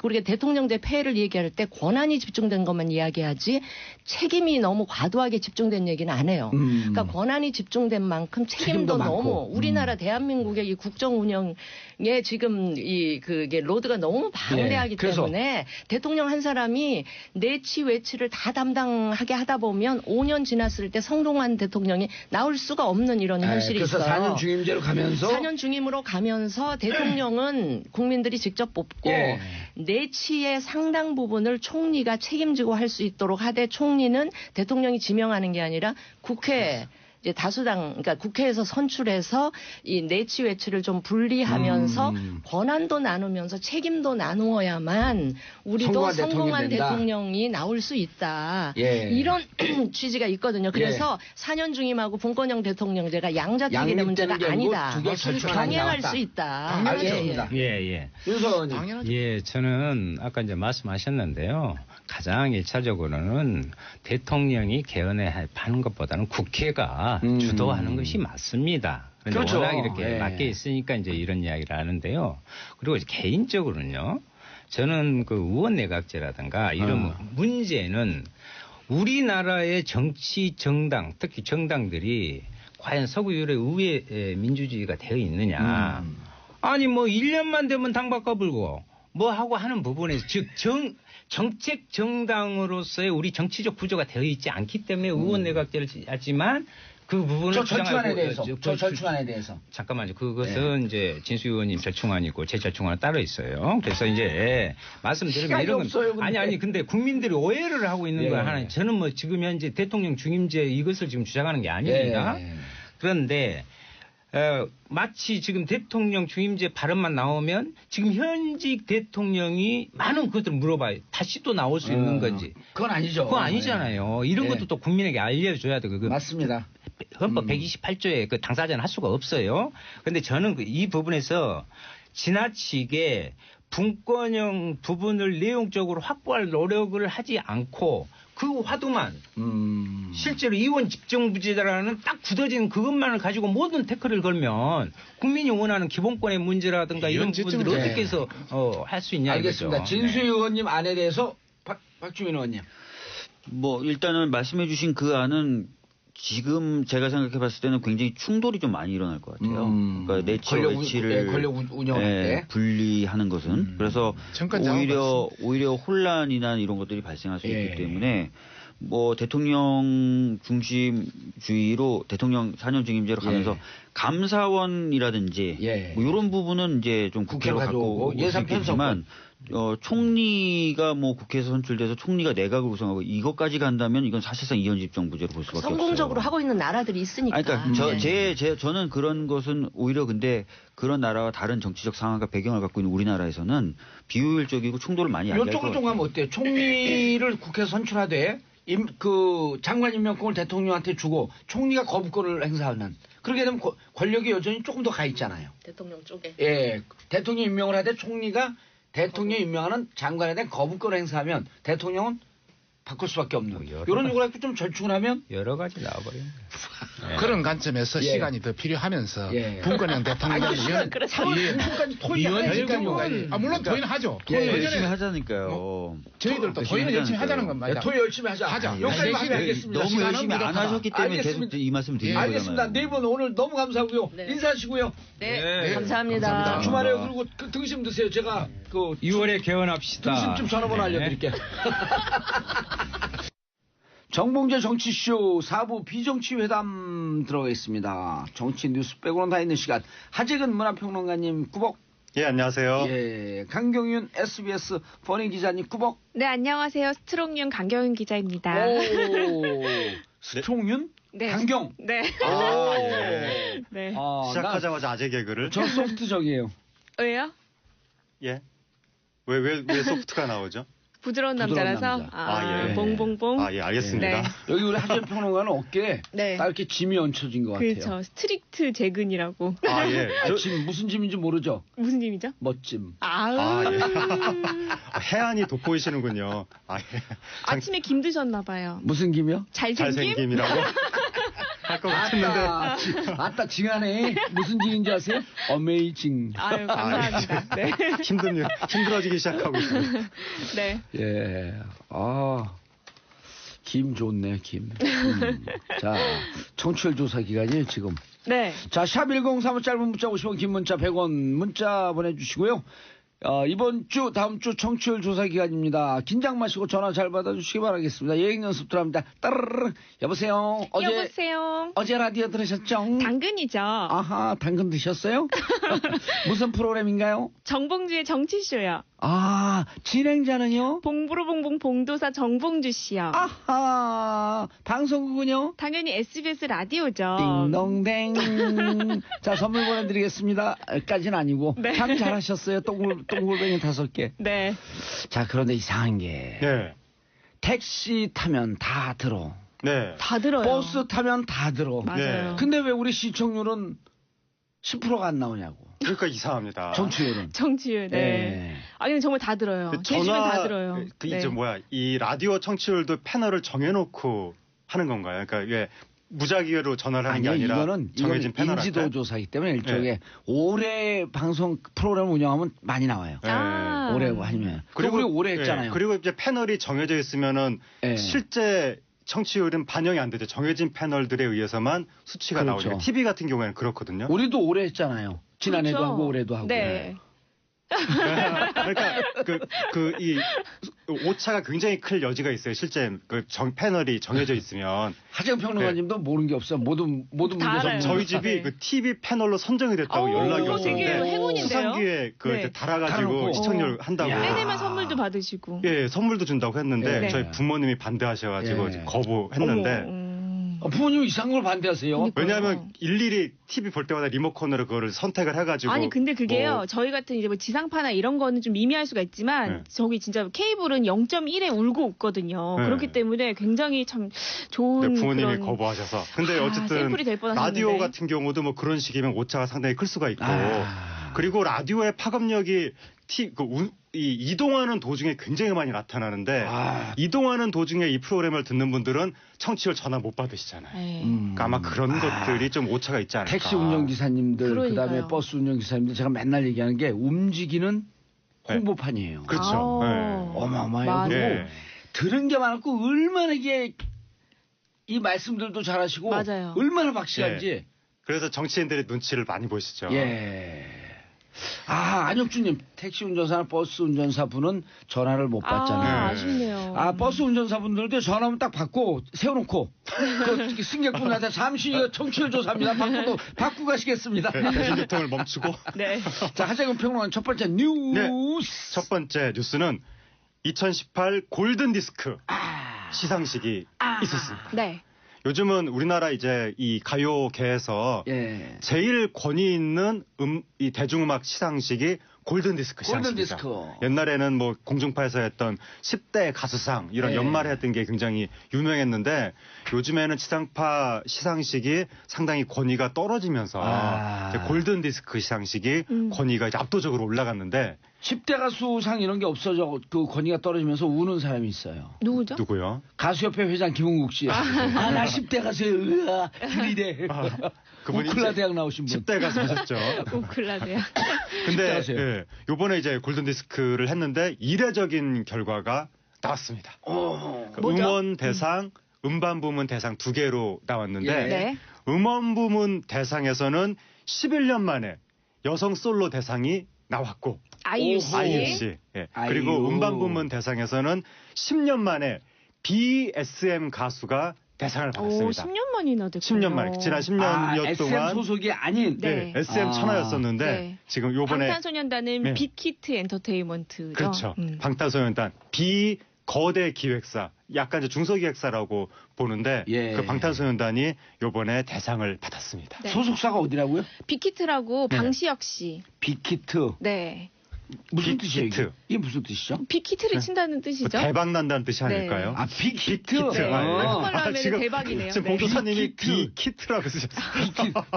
우리가 대통령제 폐해를 얘기할 때 권한이 집중된 것만 이야기하지 책임이 너무 과도하게 집중된 얘기는 안 해요. 그러니까 권한이 집중된 만큼 책임도 너무 우리나라 대한민국의 이 국정 운영에 지금 그게 로드가 너무 방대하기 때문에 대통령 한 사람이 사람이 내치 외치를 다 담당하게 하다 보면 5년 지났을 때 성동환 대통령이 나올 수가 없는 이런 현실이 그래서 있어요. 4년 중임제로 가면서 4년 중임으로 가면서 대통령은 국민들이 직접 뽑고 예. 내치의 상당 부분을 총리가 책임지고 할 수 있도록 하되 총리는 대통령이 지명하는 게 아니라 국회 이제 다수당, 그러니까 국회에서 선출해서 이 내치 외치를 좀 분리하면서 권한도 나누면서 책임도 나누어야만 우리도 성공한 대통령이 나올 수 있다. 예. 이런 취지가 있거든요. 그래서 4년 중임하고 분권형 대통령제가 양자택일의 문제가 아니다. 병행할 수 있다. 알겠습니다. 예. 윤석열 의원님. 당연하죠. 예, 저는 아까 이제 말씀하셨는데요. 가장 1차적으로는 대통령이 개헌하는 것보다는 국회가 주도하는 것이 맞습니다. 그런데 그렇죠. 워낙 이렇게 예. 맞게 있으니까 이제 이런 이야기를 하는데요. 그리고 개인적으로는요. 저는 그 의원 내각제라든가 이런 문제는 우리나라의 정치 정당, 특히 정당들이 과연 서구 유럽의 의회 민주주의가 되어 있느냐. 아니 뭐 1년만 되면 당 바꿔불고 뭐 하고 하는 부분에서 즉 정책 정당으로서의 우리 정치적 구조가 되어 있지 않기 때문에 의원 내각제를 하지만 그 부분을 저 절충안에 대해서. 저 절충안에 대해서. 잠깐만요. 그것은 이제 진수 의원님 절충안이 있고 제 절충안은 따로 있어요. 그래서 이제 말씀드리면 이런 건 없어요, 근데. 아니 근데 국민들이 오해를 하고 있는 예. 거야. 하나 저는 뭐 지금 현재 대통령 중임제 이것을 지금 주장하는 게 아닙니다. 예. 그런데 마치 지금 대통령 중임제 발언만 나오면 지금 현직 대통령이 많은 것들을 물어봐요. 다시 또 나올 수 있는 건지. 그건 아니죠. 그건 아니잖아요. 이런 예. 것도 또 국민에게 알려줘야 되고. 맞습니다. 헌법 128조에 그 당사자는 할 수가 없어요. 그런데 저는 이 부분에서 지나치게 분권형 부분을 내용적으로 확보할 노력을 하지 않고 그 화두만 실제로 이원 집정부제라는 딱 굳어진 그것만을 가지고 모든 태클을 걸면 국민이 원하는 기본권의 문제라든가 이런 부분들을 집정부제. 어떻게 해서 할 수 있냐 알겠습니다. 이거죠. 진수희 의원님 안에 대해서 박주민 의원님. 뭐 일단은 말씀해 주신 그 안은 지금 제가 생각해 봤을 때는 굉장히 충돌이 좀 많이 일어날 것 같아요. 그러니까 내치와 외치를 권력 운영할 때. 분리하는 것은 그래서 정권 오히려 혼란이나 이런 것들이 발생할 수 예. 있기 때문에 뭐 대통령 중심주의로 대통령 4년 중임제로 가면서 예. 감사원이라든지 예. 뭐 이런 부분은 이제 좀 국회로 국회로 갖고 가져오고 올 수 예산 있겠지만 총리가 뭐 국회에서 선출돼서 총리가 내각을 구성하고 이것까지 간다면 이건 사실상 이원집정부제로 볼 수밖에 성공적으로 없어요. 하고 있는 나라들이 있으니까. 아니, 그러니까 네. 저는 그런 것은 오히려 근데 그런 나라와 다른 정치적 상황과 배경을 갖고 있는 우리나라에서는 비효율적이고 충돌을 많이 야기할 것 이쪽으로 좀 같아요. 가면 어때요? 총리를 국회에서 선출하되 그 장관 임명권을 대통령한테 주고 총리가 거부권을 행사하는 그렇게 되면 권력이 여전히 조금 더 가 있잖아요. 대통령 쪽에. 예, 대통령 임명을 하되 총리가 대통령 임명하는 장관에 대한 거부권을 행사하면 대통령은 바꿀 수밖에 없는 거예요. 이런 요구를 갖고 좀 절충을 하면 여러 가지 나와버리는 거예요. 그런 관점에서 예. 시간이 더 필요하면서 예. 분권형 대통령 아니, 시간 그래 3월 9일까지 토의하니까요. 물론 토의는 하죠. 예, 토의 열심히 예전에 하자니까요. 저희들도 토의는 열심히 하자는 겁니다. 토의 열심히 하자. 하자. 여기까지만 하면 알겠습니다. 너무 시간은 열심히 안 부족하다. 하셨기 때문에 알겠습니다. 계속 이 말씀 드리는 거잖아요. 알겠습니다. 네 분 오늘 너무 감사하고요. 네. 인사하시고요. 네, 감사합니다. 감사합니다. 주말에 그리고 등심 드세요. 제가 그 6월에 개헌합시다. 등심집 전화번호 네. 알려드릴게요. 정봉재 정치쇼 4부 비정치회담 들어가 있습니다. 정치 뉴스 빼고는 다 있는 시간. 하재근 문화평론가님 꾸벅. 예, 안녕하세요. 예, 강경윤 SBS 버닝 기자님 꾸벅. 네, 안녕하세요. 스트롱윤 강경윤 기자입니다. 오, 스트롱윤? 네. 강경. 네. 아, 예. 네. 시작하자마자 아재 개그를. 저 소프트적이에요. 왜요? 예. 왜 소프트가 나오죠? 부드러운 부드러운 남자라서. 남자. 아, 예. 봉봉봉. 아, 예, 알겠습니다. 네. 여기 우리 하재근 평론가는 어깨에 네. 딱 이렇게 짐이 얹혀진 것 같아요. 그렇죠. 스트릭트 재근이라고. 아, 예. 짐, 무슨 짐인지 모르죠? 무슨 님이죠? 멋짐. 아우. 아, 예. 해안이 돋보이시는군요. 아, 예. 아침에 김 드셨나 봐요. 무슨 김이요? 잘생김? 잘생김이라고 할 것 같았는데. 아따, 징하네. 무슨 징인지 아세요? 어메이징. 아유, 감사합니다. 네. 힘들어지기 시작하고 있습니다. 네. 예. 김 좋네, 김. 자, 청취율 조사 기간이에요, 지금. 네. 자, 샵 1035 짧은 문자 50원, 긴 문자 100원 문자 보내주시고요. 이번 주, 다음 주 청취율 조사 기간입니다. 긴장 마시고 전화 잘 받아주시기 바라겠습니다. 예행 연습 들어갑니다. 따르르. 여보세요. 여보세요. 어제 라디오 들으셨죠? 당근이죠. 아하, 당근 드셨어요? 무슨 프로그램인가요? 정봉주의 정치쇼요. 아, 진행자는요? 봉부로봉봉 봉도사 정봉주 씨요. 아하, 방송국은요? 당연히 SBS 라디오죠. 띵동댕. 자, 선물 보내드리겠습니다. 까지는 아니고. 네. 참 잘하셨어요. 똥골뱅이 5개. 네. 자, 그런데 이상한 게. 네. 택시 타면 다 들어. 네. 다 들어요. 버스 타면 다 들어. 맞아요. 근데 왜 우리 시청률은 10%가 안 나오냐고. 그러니까 이상합니다. 정치율은. 정치율. 네. 아니 정말 다 들어요. 제주면 다 들어요. 그 네. 이제 이 라디오 청취율도 패널을 정해놓고 하는 건가요? 그러니까 이게 무작위로 전화를 하는 게 아니요, 아니라 이거는 정해진 패널한테. 인지도 조사이기 때문에 일종의 오래 방송 프로그램 운영하면 많이 나와요. 네. 오래 아니면. 그리고 우리 오래 했잖아요. 그리고 이제 패널이 정해져 있으면은 네. 실제 청취율은 반영이 안 되죠. 정해진 패널들에 의해서만 수치가 그렇죠. 나오죠. TV 같은 경우에는 그렇거든요. 우리도 오래 했잖아요. 지난해도 그렇죠. 하고 올해도 하고. 네. 그러니까 이 오차가 굉장히 클 여지가 있어요. 실제 패널이 정해져 있으면. 하정 평론가님도 모르는 게 없어요. 모든 다 문제 알아요. 저희 집이 네. 그 TV 패널로 선정이 됐다고 연락이 그거 되게 왔는데 행운인데요? 수상기에 네. 이제 달아가지고 달아놓고. 시청률 한다고. 야. 빼내면 선물도 받으시고. 예, 선물도 준다고 했는데 네. 저희 부모님이 반대하셔가지고 네. 이제 거부했는데. 어머, 부모님 이상한 걸 반대하세요. 그러니까요. 왜냐하면 일일이 TV 볼 때마다 리모컨으로 그거를 선택을 해가지고. 아니 근데 그게요. 뭐 저희 같은 이제 뭐 지상파나 이런 거는 좀 미미할 수가 있지만 네. 저기 진짜 케이블은 0.1에 울고 웃거든요. 네. 그렇기 때문에 굉장히 참 좋은 네, 부모님이 그런 거부하셔서. 근데 어쨌든 샘플이 될 뻔하셨는데. 라디오 같은 경우도 뭐 그런 식이면 오차가 상당히 클 수가 있고. 아. 그리고 라디오의 파급력이 이동하는 도중에 굉장히 많이 나타나는데 아. 이동하는 도중에 이 프로그램을 듣는 분들은 청취율 전화 못 받으시잖아요. 네. 그러니까 아마 그런 것들이 좀 오차가 있지 않을까. 택시 운전기사님들, 그러니까요. 그다음에 버스 운전기사님들 제가 맨날 얘기하는 게 움직이는 홍보판이에요. 그렇죠. 아우. 네. 어마어마해요. 맞아요. 그리고 네. 들은 게 많고 얼마나 이게 이 말씀들도 잘하시고 맞아요. 얼마나 박시한지. 그래서 정치인들의 눈치를 많이 보시죠. 예. 아, 안혁주님, 택시 운전사나 버스 운전사 분은 전화를 못 받잖아요. 아쉽네요. 아, 버스 운전사분들도 전화하면 딱 받고 세워놓고 그 승객분한테 잠시 청취율 조사합니다. 받고 가시겠습니다. 대중교통을 멈추고. 네. 자, 하재근 평론가 첫 번째 뉴스. 첫 번째 뉴스는 2018 골든 디스크 시상식이 있었습니다. 네. 요즘은 우리나라 이제 이 가요계에서 예. 제일 권위 있는 이 대중음악 시상식이 골든 디스크 골든 시상식이죠. 디스크. 옛날에는 뭐 공중파에서 했던 10대 가수상 이런 예. 연말에 했던 게 굉장히 유명했는데 요즘에는 지상파 시상식이 상당히 권위가 떨어지면서 이제 골든 디스크 시상식이 권위가 이제 압도적으로 올라갔는데 10대 가수상 이런 게 없어져 그 권위가 떨어지면서 우는 사람이 있어요. 누구죠? 누구요? 가수협회 회장 김홍국 씨. 나 10대 가수예요. 으아, 들이대. 그분이 우클라 이제 대학 나오신 분. 10대 가수 하셨죠. 우클라데요. 근데 하세요. 예, 요번에 이제 골든 디스크를 했는데 이례적인 결과가 나왔습니다. 그러니까 뭐죠? 음원 대상, 음반 부문 대상 2개로 나왔는데 예. 네. 음원 부문 대상에서는 11년 만에 여성 솔로 대상이 나왔고 아이유 씨. 아이유 씨. 예. 그리고 아이유. 음반 부문 대상에서는 10년 만에 BSM 가수가 대상을 오, 받았습니다. 10년 만이나 됐군요. 10년 만에 지난 10년 SM 동안 소속이 아닌. 네. SM 아. 천하였었는데 네. 지금 요번에 방탄소년단은 네. 빅히트 엔터테인먼트죠. 그렇죠. 음. 방탄소년단 거대 기획사, 약간 이제 중소기획사라고 보는데 예. 그 방탄소년단이 요번에 대상을 받았습니다. 네. 소속사가 어디라고요? 빅히트라고 네. 방시혁 씨. 빅히트. 네. 무슨 빅히트. 뜻이에요? 이게 무슨 뜻이죠? 빅히트를 네. 친다는 뭐 뜻이죠. 대박 난다는 뜻이 네. 아닐까요? 아, 빅히트. 네. 아, 한국말로 하면 지금- 대박이네요. 지금 네. 봉도사님이 빅히트. 빅히트라고 쓰셨어요.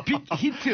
빅히트.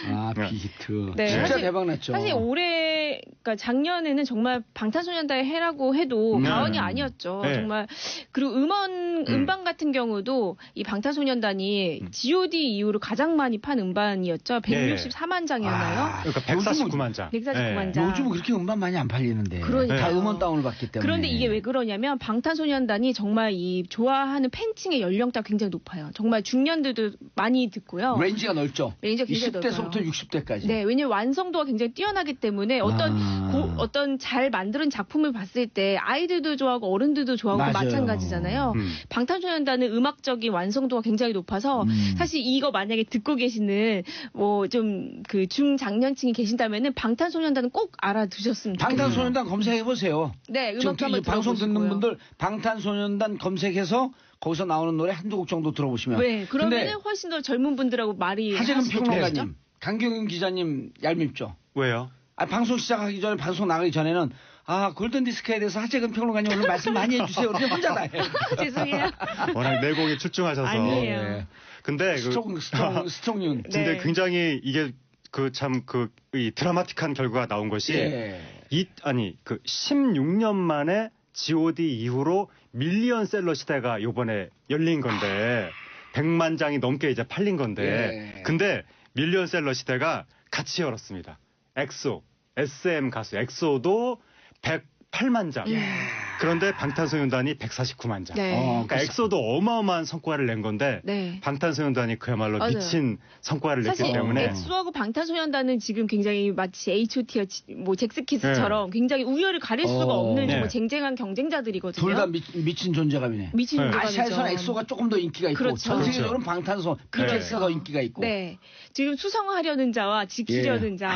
아, 빅히트. 네. 진짜 사실- 대박 났죠. 사실 올해 그러니까 작년에는 정말 방탄소년단의 해라고 해도 과언이 아니었죠. 네. 정말 그리고 음반 같은 경우도 이 방탄소년단이 G.O.D 이후로 가장 많이 판 음반이었죠. 164만 장이었나요? 그러니까 149만 장. 149만 장. 요즘은 그렇게 음반 많이 안 팔리는데. 그러니까요. 다 음원 다운을 받기 때문에. 그런데 이게 왜 그러냐면 방탄소년단이 정말 이 좋아하는 팬층의 연령대가 굉장히 높아요. 정말 중년들도 많이 듣고요. 렌지가 넓죠. 렌지가 굉장히 20대서부터 60대까지. 네, 왜냐면 완성도가 굉장히 뛰어나기 때문에 어떤 잘 만든 작품을 봤을 때 아이들도 좋아하고 어른들도 좋아하고 맞아요. 마찬가지잖아요. 방탄소년단은 음악적인 완성도가 굉장히 높아서 사실 이거 만약에 듣고 계시는 뭐 좀 그 중장년층이 계신다면은 방탄소년단은 꼭 알아두셨으면 좋겠어요. 방탄소년단 검색해 보세요. 네, 지금 음악도 한번 방송 듣는 들어보시고요. 분들 방탄소년단 검색해서 거기서 나오는 노래 한두 곡 정도 들어보시면. 네, 그러면은 훨씬 더 젊은 분들하고 말이 하재근 할수 있겠죠? 평론가님, 강경윤 기자님 얄밉죠. 왜요? 방송 시작하기 전에 방송 나가기 전에는 골든 디스크에 대해서 하재근 평론가님 오늘 말씀 많이 해주세요. 그냥 혼자 다 해요. 죄송해요. 워낙 내공에 출중하셔서. 아니에요. 네. 근데 스트롱윤. 근데 네. 굉장히 이게 이 드라마틱한 결과가 나온 것이 예. 16년 만에 G.O.D 이후로 밀리언셀러 시대가 요번에 열린 건데 100만 장이 넘게 이제 팔린 건데 예. 근데 밀리언셀러 시대가 같이 열었습니다. 엑소, SM 가수 엑소도 108만 장. 그런데 방탄소년단이 149만 장. 네. 그러니까 엑소도 어마어마한 성과를 낸 건데 네. 방탄소년단이 그야말로 맞아요. 미친 성과를 냈기 사실 때문에 엑소하고 방탄소년단은 지금 굉장히 마치 H.O.T와 뭐 잭스키스처럼 굉장히 우열을 가릴 수가 없는 정말 네. 쟁쟁한 경쟁자들이거든요. 둘 다 미친 존재감이네. 미친 네. 존재감이죠. 아시아에서는 엑소가 조금 더 인기가 있고 그렇죠. 전 세계적으로는 방탄소 BTS가 더 인기가 있고. 네. 지금 수성하려는 자와 지키려는 자,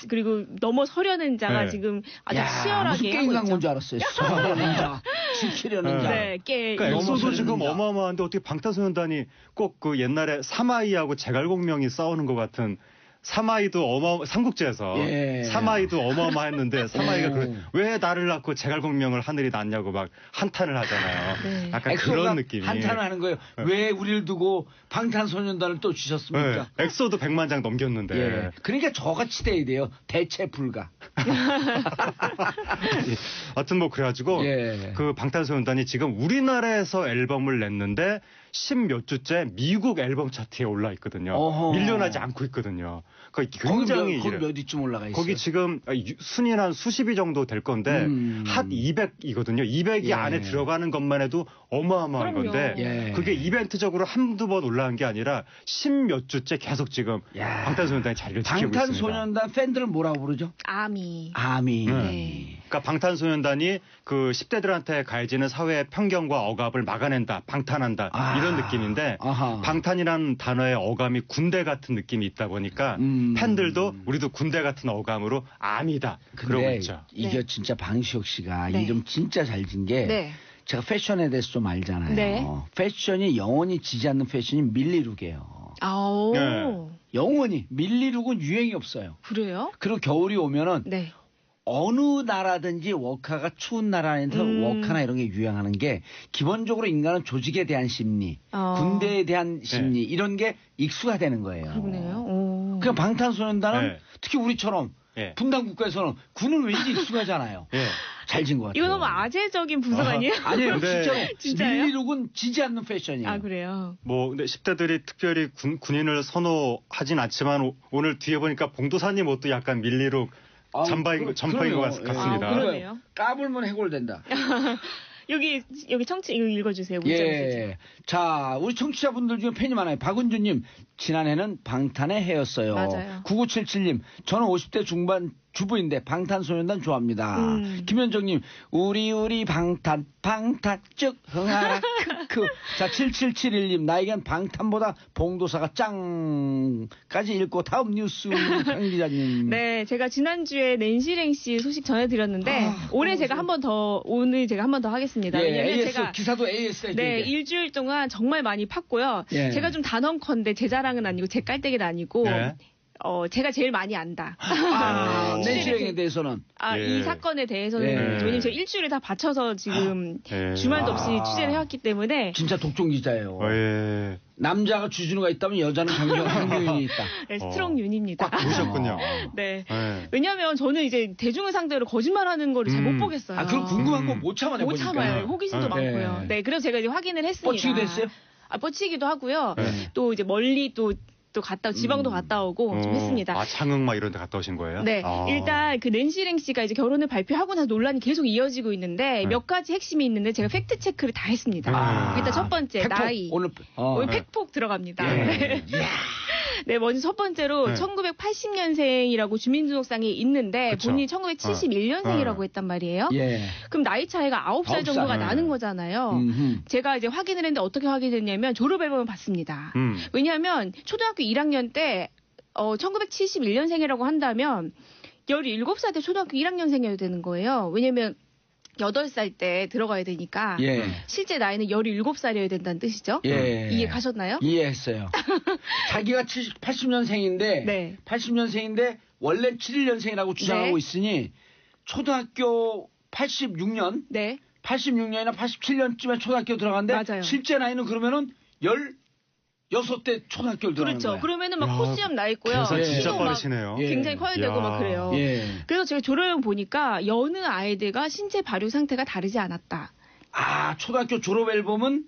그리고 넘어서려는 자가 네. 지금 아주 무슨 치열하게 게임 하고 광고인 있죠. 줄 알았어요. 수하려는 자, 지키려는 자. 네, 그러니까 엑소도 넘어서는 지금 자. 어마어마한데 어떻게 방탄소년단이 꼭 그 옛날에 사마이하고 제갈공명이 싸우는 것 같은 사마이도 삼국지에서 예. 사마이도 어마어마했는데 사마이가 왜 나를 낳고 제갈공명을 하늘이 낳냐고 막 한탄을 하잖아요. 네. 약간 엑소가 그런 느낌이. 한탄을 하는 거예요. 왜 우리를 두고 방탄소년단을 또 네. 주셨습니까? 엑소도 100만 장 넘겼는데. 예. 그러니까 저같이 돼야 돼요. 대체 불가. 하여튼 뭐 그래가지고 예. 그 방탄소년단이 지금 우리나라에서 앨범을 냈는데 10몇 주째 미국 앨범 차트에 올라 있거든요. 어허. 밀려나지 않고 있거든요. 굉장히 거기 몇 위쯤 올라가 있어요? 거기 지금 순위는 한 수십 위 정도 될 건데 핫 200이거든요. 200위 예. 안에 들어가는 것만 해도 어마어마한 그럼요. 건데 예. 그게 이벤트적으로 한두 번 올라간 게 아니라 10몇 주째 계속 지금 야. 방탄소년단이 자리를 지키고 있습니다. 방탄소년단 팬들은 뭐라고 부르죠? 아미. 아미. 네. 그러니까 방탄소년단이 그 10대들한테 가해지는 사회의 편견과 억압을 막아낸다, 방탄한다 이런 느낌인데 아하. 방탄이라는 단어의 어감이 군대 같은 느낌이 있다 보니까 팬들도 우리도 군대 같은 어감으로 아미다 그러고 근데 있죠. 이게 네. 진짜 방시혁 씨가 네. 이름 진짜 잘 진 게 네. 제가 패션에 대해서 좀 알잖아요. 네. 패션이 영원히 지지 않는 패션이 밀리룩이에요. 아오. 네. 영원히 밀리룩은 유행이 없어요. 그래요? 그리고 겨울이 오면은 네. 어느 나라든지 워카가 추운 나라에서 워카나 이런 게 유행하는 게 기본적으로 인간은 조직에 대한 심리, 군대에 대한 심리 이런 게 익수가 되는 거예요. 그러네요. 오. 그냥 방탄소년단은 네. 특히 우리처럼 예. 분단 국가에서는 군은 왠지 익숙하잖아요. 예. 잘 진 것 같아요. 이거 너무 아재적인 분석 아니에요? 아니에요. 근데- 진짜로. 진짜요? 밀리룩은 지지 않는 패션이에요. 아, 그래요? 뭐 근데 10대들이 특별히 군인을 선호하진 않지만 오늘 뒤에 보니까 봉도사님 옷도 약간 밀리룩 점퍼인 것 같습니다. 아, 그러네요. 까불면 해골된다. 여기 청취 이거 읽어주세요. 문자 메시지. 예. 자, 우리 청취자분들 중에 팬이 많아요. 박은주님, 지난해는 방탄의 해였어요. 맞아요. 9977님, 저는 50대 중반 주부인데 방탄소년단 좋아합니다. 김현정님, 우리 방탄 쭉 흥하라 크크. 자, 7771님, 나에겐 방탄보다 봉도사가 짱까지 읽고 다음 뉴스 강 기자님. 네, 제가 지난주에 낸시랭 씨 소식 전해드렸는데 오늘 제가 한 번 더 하겠습니다. 예, 왜냐면 AS, 제가 기사도 AS. 네, 일주일 동안 정말 많이 팠고요. 예. 제가 좀 단언컨대 제 자랑은 아니고 제 깔때기는 아니고 네. 제가 제일 많이 안다. 낸시랭에 대해서는. 이 사건에 대해서는 왜냐면 제가 일주일에 다 바쳐서 지금 주말도 없이 취재를 해왔기 때문에. 진짜 독종 기자예요. 남자가 주진우가 있다면 여자는 강유인이 있다. 네, 스트롱 윤입니다. 꽉 보셨군요. 네. 왜냐하면 저는 이제 대중을 상대로 거짓말하는 거를 잘 못 보겠어요. 그럼 궁금한 거 못 참아내 못 참아요. 호기심도 많고요. 네, 그래서 제가 이제 확인을 했습니다. 뻗치기도 했어요? 뻗치기도 하고요. 또 이제 멀리 또 갔다 지방도 갔다 오고 좀 했습니다. 장흥 막 이런 데 갔다 오신 거예요? 네. 일단 그 낸시랭 씨가 이제 결혼을 발표하고 나서 논란이 계속 이어지고 있는데 몇 가지 핵심이 있는데 제가 팩트 체크를 다 했습니다. 일단 첫 번째 팩폭, 나이. 오늘 팩폭 들어갑니다. 네, 먼저 첫 번째로 1980년생이라고 주민등록상에 있는데 그쵸. 본인이 1971년생이라고 했단 말이에요. 그럼 나이 차이가 9살 정도가 나는 거잖아요. 제가 이제 확인을 했는데 어떻게 확인했냐면 졸업 앨범을 봤습니다. 왜냐하면 초등학교 1학년 때 1971년생이라고 한다면 17살 때 초등학교 1학년생이어야 되는 거예요. 왜냐면 8살 때 들어가야 되니까 실제 나이는 17살이어야 된다는 뜻이죠. 이해 가셨나요? 이해했어요. 자기가 80년생인데 80년생인데 원래 71년생이라고 주장하고 있으니 초등학교 86년 86년이나 87년쯤에 초등학교 들어갔는데 맞아요. 실제 나이는 그러면은 16대 초등학교를 들어가는 그렇죠. 거예요. 그러면은 막 코시염 나 있고요. 계산 진짜 키도 막 빠르시네요. 굉장히 커야 되고 막 그래요. 그래서 제가 졸업을 보니까 여느 아이들과 신체 발육 상태가 다르지 않았다. 초등학교 졸업 앨범은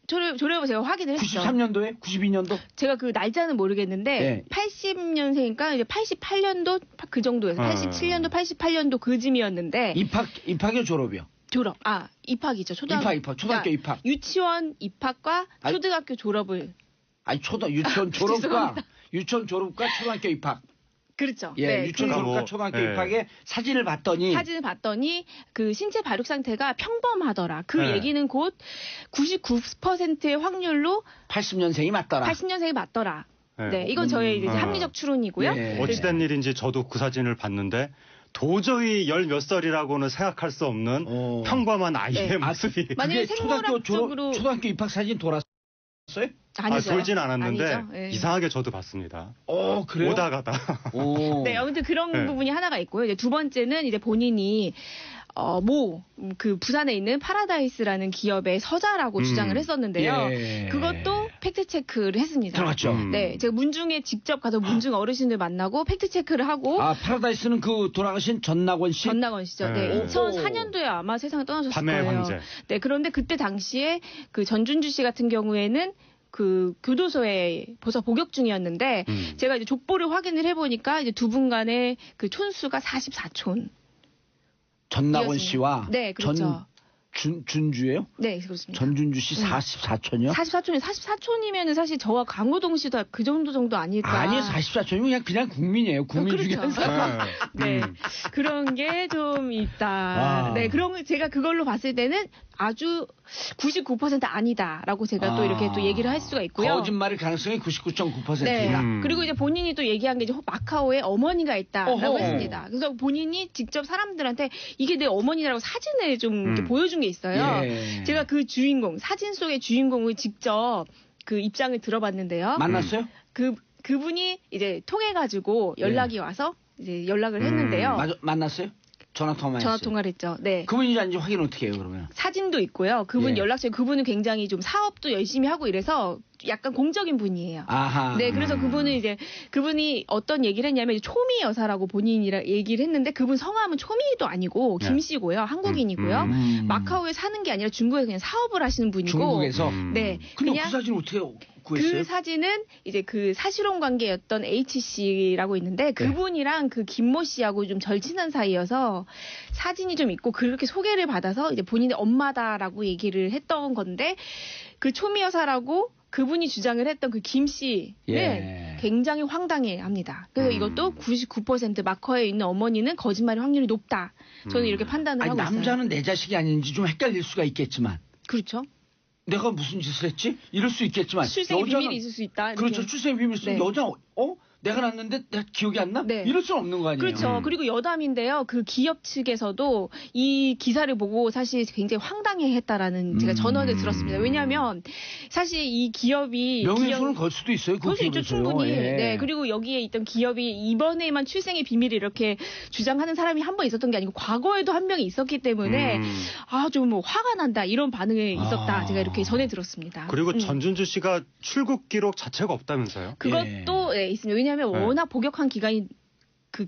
졸업을 제가 확인을 했죠. 93년도에? 92년도? 제가 그 날짜는 모르겠는데 80년생이니까 이제 88년도 그 정도에서 87년도, 88년도 그쯤이었는데 입학이요, 졸업이요? 졸업. 입학이죠. 초등학교 초등학교 입학. 유치원 입학과 초등학교 졸업을. 유치원 졸업과 초등학교 입학. 그렇죠. 유치원 졸업과 초등학교 입학에 사진을 봤더니 그 신체 발육 상태가 평범하더라. 그 얘기는 곧 99%의 확률로 80년생이 맞더라. 네, 이건 저의 이제 합리적 추론이고요. 어찌된 일인지 저도 그 사진을 봤는데 도저히 10몇 살이라고는 생각할 수 없는 평범한 아이의 모습이. 만약에 생물학적으로 초등학교 입학 사진 돌았어요? 돌진 않았는데 이상하게 저도 봤습니다. 그래요? 오다 가다. 네, 아무튼 그런 부분이 하나가 있고요. 이제 두 번째는 이제 본인이 그 부산에 있는 파라다이스라는 기업의 서자라고 주장을 했었는데요. 그것도 팩트 체크를 했습니다. 들어갔죠. 네, 제가 문중에 직접 가서 문중 어르신들 만나고 팩트 체크를 하고. 파라다이스는 그 돌아가신 전낙원 씨? 전낙원 씨죠. 네, 2004년도에 아마 세상을 떠나셨을 밤의 거예요. 황제. 네, 그런데 그때 당시에 그 전준주 씨 같은 경우에는 그 교도소에 보사 복역 중이었는데 제가 이제 족보를 확인을 해보니까 이제 두 분 간의 그 촌수가 44촌. 전낙원 씨와 네, 그렇죠. 준주예요? 네, 그렇습니다. 전준주 씨 44촌이요? 44촌이면은 사실 저와 강호동 씨도 그 정도 아닐까. 아니요, 44촌이면 그냥 국민이에요. 국민 중에 한 사람. 네, 그런 게 좀 있다. 네, 그런 걸 제가 그걸로 봤을 때는 아주 99% 아니다라고 제가 또 이렇게 또 얘기를 할 수가 있고요. 거짓말의 가능성이 99.9%이다. 네. 그리고 이제 본인이 또 얘기한 게 이제 마카오에 어머니가 있다라고 했습니다. 그래서 본인이 직접 사람들한테 이게 내 어머니라고 사진을 좀 이렇게 보여준 게 있어요. 제가 그 주인공, 사진 속의 주인공을 직접 그 입장을 들어봤는데요. 만났어요? 그분이 이제 통해가지고 연락이 와서 이제 연락을 했는데요. 만났어요? 전화 통화를 했죠. 네. 그분인지 아닌지 확인 어떻게 해요, 그러면? 사진도 있고요. 그분 연락처에 그분은 굉장히 좀 사업도 열심히 하고 이래서 약간 공적인 분이에요. 네, 그래서 그분이 어떤 얘기를 했냐면 초미 여사라고 본인이 얘기를 했는데 그분 성함은 초미도 아니고 김씨고요. 한국인이고요. 마카오에 사는 게 아니라 중국에서 그냥 사업을 하시는 분이고. 중국에서? 네. 근데 그 사진 어떻게 구했어요? 그 사진은 이제 그 사실혼 관계였던 H씨라고 있는데 그분이랑 그 김모 씨하고 좀 절친한 사이여서 사진이 좀 있고 그렇게 소개를 받아서 이제 본인의 엄마다라고 얘기를 했던 건데 그 초미 여사라고 그분이 주장을 했던 그 김 씨는 굉장히 황당해합니다. 그래서 이것도 99% 마커에 있는 어머니는 거짓말의 확률이 높다. 저는 이렇게 판단을 하고 있어요. 남자는 내 자식이 아닌지 좀 헷갈릴 수가 있겠지만. 그렇죠. 내가 무슨 짓을 했지? 이럴 수 있겠지만. 출생의 비밀이 있을 수 있다. 그렇죠. 출생의 비밀이 있으면 여자 내가 났는데 내가 기억이 안 나? 네. 이럴 수는 없는 거 아니에요. 그렇죠. 그리고 여담인데요. 그 기업 측에서도 이 기사를 보고 사실 굉장히 황당해했다라는 제가 전언을 들었습니다. 왜냐하면 사실 이 기업이 명예훼손을 걸 수도 있어요. 그럴 수 있죠, 충분히. 네. 그리고 여기에 있던 기업이 이번에만 출생의 비밀을 이렇게 주장하는 사람이 한 번 있었던 게 아니고 과거에도 한 명이 있었기 때문에 좀 뭐 화가 난다 이런 반응이 있었다. 제가 이렇게 전해 들었습니다. 그리고 전준주 씨가 출국 기록 자체가 없다면서요? 그것도 있습니다. 왜냐하면 워낙 복역한 기간이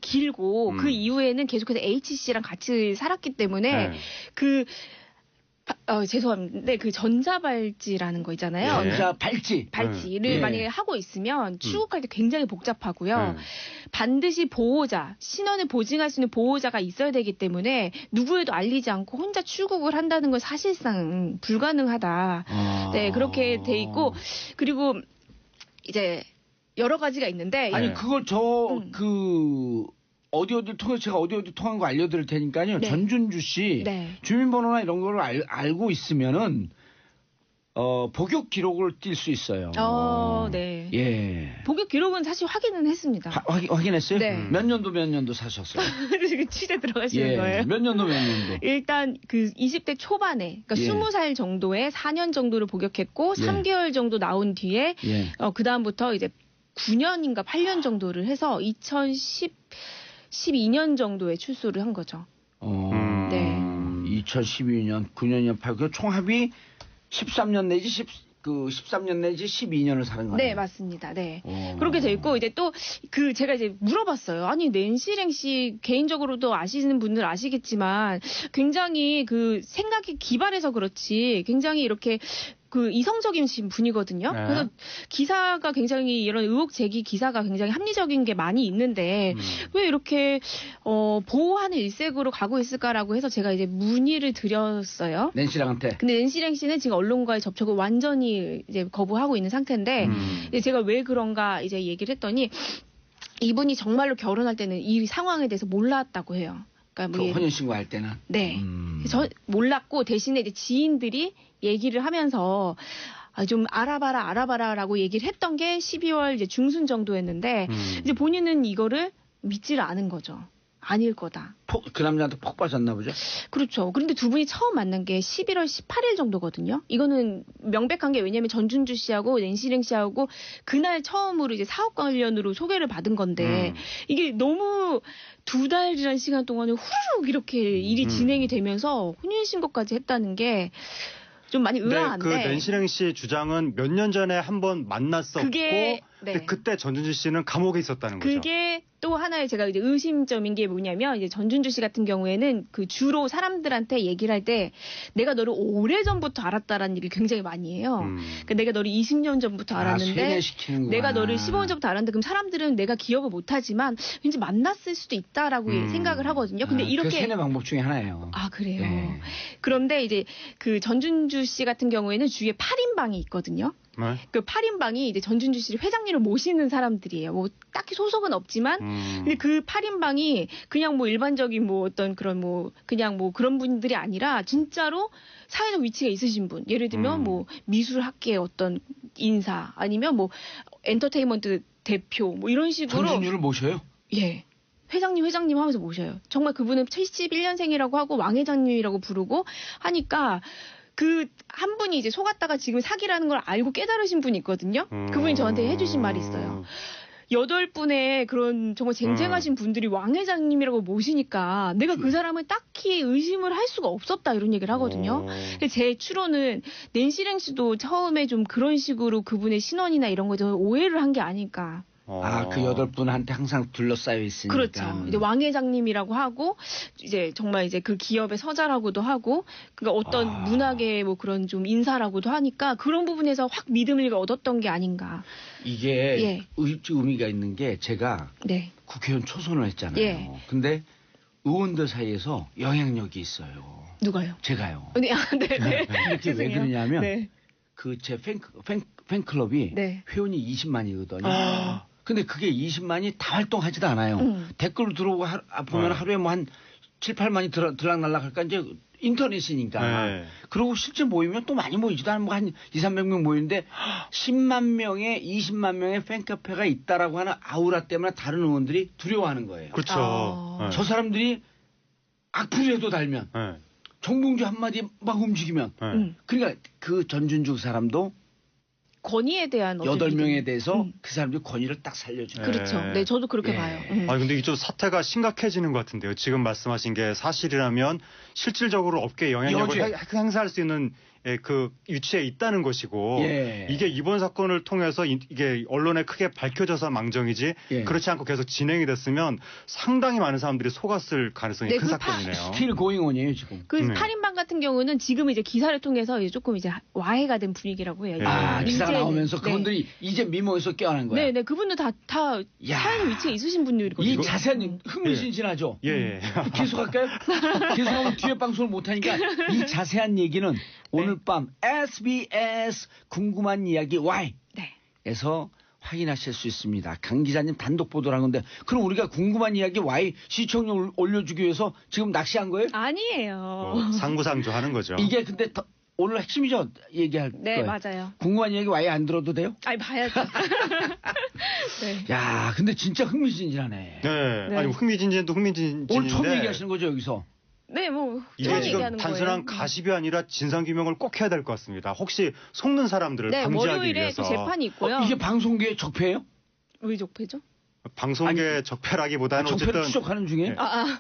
길고 그 이후에는 계속해서 HC랑 같이 살았기 때문에 죄송합니다. 그 전자발찌라는 거 있잖아요. 발찌를 만약에 하고 있으면 출국할 때 굉장히 복잡하고요. 반드시 보호자, 신원을 보증할 수 있는 보호자가 있어야 되기 때문에 누구에도 알리지 않고 혼자 출국을 한다는 건 사실상 불가능하다. 네, 그렇게 돼 있고 그리고 이제 여러 가지가 있는데 아니 그걸 어디 통해서 제가 어디 통한 거 알려드릴 테니까요. 네. 전준주 씨 주민번호나 이런 걸 알고 있으면은 복역 기록을 띌 수 있어요. 네. 예. 복역 기록은 사실 확인은 했습니다. 확인했어요? 네. 몇 년도 사셨어요? 지금 취재 들어가시는 거예요? 몇 년도? 일단 그 20대 초반에, 그러니까 20살 정도에 4년 정도를 복역했고 3개월 정도 나온 뒤에 그 다음부터 이제 9년인가 8년 정도를 해서 12년 정도에 출소를 한 거죠. 네. 2012년, 9년이면 8개월, 총합이 13년 내지 13년 내지 12년을 사는 거예요. 네, 맞습니다. 네. 그렇게 돼 있고 이제 또 제가 이제 물어봤어요. 아니 낸시랭 씨 개인적으로도 아시는 분들 아시겠지만 굉장히 생각이 기발해서 그렇지 굉장히 이렇게 이성적인 분이거든요. 네. 그래서 기사가 굉장히 이런 의혹 제기 기사가 굉장히 합리적인 게 많이 있는데 왜 이렇게 보호하는 일색으로 가고 있을까라고 해서 제가 이제 문의를 드렸어요. 낸시랭한테. 근데 낸시랭 씨는 지금 언론과의 접촉을 완전히 이제 거부하고 있는 상태인데 이제 제가 왜 그런가 이제 얘기를 했더니 이분이 정말로 결혼할 때는 이 상황에 대해서 몰랐다고 해요. 그러니까 혼인 신고할 때는. 네. 저 몰랐고 대신에 이제 지인들이 얘기를 하면서 좀 알아봐라라고 얘기를 했던 게 12월 이제 중순 정도였는데 이제 본인은 이거를 믿지를 않은 거죠. 아닐 거다. 그 남자한테 폭 빠졌나 보죠? 그렇죠. 그런데 두 분이 처음 만난 게 11월 18일 정도거든요. 이거는 명백한 게 왜냐면 전준주 씨하고 낸시랭 씨하고 그날 처음으로 이제 사업 관련으로 소개를 받은 건데 이게 너무 2달이라는 시간 동안에 후루룩 이렇게 일이 진행이 되면서 혼인신고까지 했다는 게 좀 많이 의아한데. 네, 낸시랭 씨 주장은 몇 년 전에 한번 만났었고 근데 그때 전준주 씨는 감옥에 있었다는 거죠. 그게 또 하나의 제가 이제 의심점인 게 뭐냐면 이제 전준주 씨 같은 경우에는 주로 사람들한테 얘기를 할 때 내가 너를 오래전부터 알았다라는 얘기를 굉장히 많이 해요. 그러니까 내가 너를 20년 전부터 알았는데 내가 너를 15년 전부터 알았는데 그럼 사람들은 내가 기억을 못하지만 왠지 만났을 수도 있다라고 생각을 하거든요. 근데 이렇게 그 세뇌 방법 중에 하나예요. 아 그래요. 네. 그런데 이제 전준주 씨 같은 경우에는 주위에 8인방이 있거든요. 네? 그 8인방이 이제 전준주 씨를 회장님을 모시는 사람들이에요. 뭐 딱히 소속은 없지만 근데 그 8인방이 그냥 뭐 일반적인 뭐 어떤 그런 뭐 그냥 뭐 그런 분들이 아니라 진짜로 사회적 위치가 있으신 분. 예를 들면 뭐 미술학계의 어떤 인사 아니면 뭐 엔터테인먼트 대표 뭐 이런 식으로 전준주를 모셔요? 예. 회장님 하면서 모셔요. 정말 그분은 71년생이라고 하고 왕 회장님이라고 부르고 하니까 한 분이 이제 속았다가 지금 사기라는 걸 알고 깨달으신 분이 있거든요. 그분이 저한테 해주신 말이 있어요. 8분의 그런 정말 쟁쟁하신 분들이 왕 회장님이라고 모시니까 내가 그 사람을 딱히 의심을 할 수가 없었다 이런 얘기를 하거든요. 근데 제 추론은 낸시랭 씨도 처음에 좀 그런 식으로 그분의 신원이나 이런 거에 대해서 오해를 한 게 아닐까. 그 8분한테 항상 둘러싸여 있으니까. 그렇죠. 이제 왕 회장님이라고 하고 이제 정말 이제 그 기업의 서자라고도 하고 그러니까 어떤 문학의 뭐 그런 좀 인사라고도 하니까 그런 부분에서 확 믿음을 얻었던 게 아닌가. 이게 의미가 있는 게 제가 국회의원 초선을 했잖아요. 근데 의원들 사이에서 영향력이 있어요. 누가요? 제가요. 네. 이게 왜 그러냐면 제 팬클럽이 회원이 20만이거든요. 근데 그게 20만이 다 활동하지도 않아요. 댓글 들어오고 보면 하루에 뭐 한 7, 8만이 들락날락 할까 이제 인터넷이니까. 네. 그리고 실제 모이면 또 많이 모이지도 않은 한 200~300명 모이는데 10만 명의 20만 명의 팬카페가 있다라고 하는 아우라 때문에 다른 의원들이 두려워하는 거예요. 그렇죠. 네. 저 사람들이 악플이라도 달면 네. 정봉주 한마디 막 움직이면 그러니까 그 전준주 사람도 권위에 대한 8명에 대해서 그 사람들이 권위를 딱 살려줘요. 그렇죠. 네, 저도 그렇게 예. 봐요. 아 근데 이게 좀 사태가 심각해지는 것 같은데요. 지금 말씀하신 게 사실이라면 실질적으로 업계에 영향력을 행사할 수 있는 그 위치에 있다는 것이고 예. 이게 이번 사건을 통해서 이게 언론에 크게 밝혀져서 망정이지 예. 그렇지 않고 계속 진행이 됐으면 상당히 많은 사람들이 속았을 가능성이 네, 큰 그 사건이네요. 스틸 고잉온이에요 지금. 그 살인방 같은 경우는 지금 이제 기사를 통해서 이제 조금 이제 와해가 된 분위기라고 해요. 아, 기사가 이제는. 나오면서 네. 그분들이 이제 미모에서 깨어난 거야. 네, 그분들 다 야. 사연 위치에 있으신 분들이거든요. 이 자세한 흥미진진하죠. 예. 계속할까요? 계속하면 뒤에 방송을 못하니까 이 자세한 얘기는 오늘 밤 SBS 궁금한 이야기 네. Y에서 확인하실 수 있습니다. 강 기자님 단독 보도를 한 건데 그럼 우리가 궁금한 이야기 Y 시청률 올려주기 위해서 지금 낚시한 거예요? 아니에요. 상부상조 하는 거죠. 이게 근데 오늘 핵심이죠? 얘기할 네, 거예요. 맞아요. 궁금한 이야기 Y 안 들어도 돼요? 아니, 봐야죠. 네. 야, 근데 진짜 흥미진진하네. 네. 아니 흥미진진도 흥미진진인데 오늘 처음 얘기하시는 거죠 여기서? 네, 뭐 이게 처음 지금 얘기하는 단순한 거예요. 가십이 아니라 진상규명을 꼭 해야 될 것 같습니다. 혹시 속는 사람들을 네, 방지하기 월요일에 위해서 또 재판이 있고요. 이게 방송계의 적폐예요? 왜 적폐죠? 방송계 적폐라기보다는 적폐를 어쨌든 추적하는 중에? 네. 아.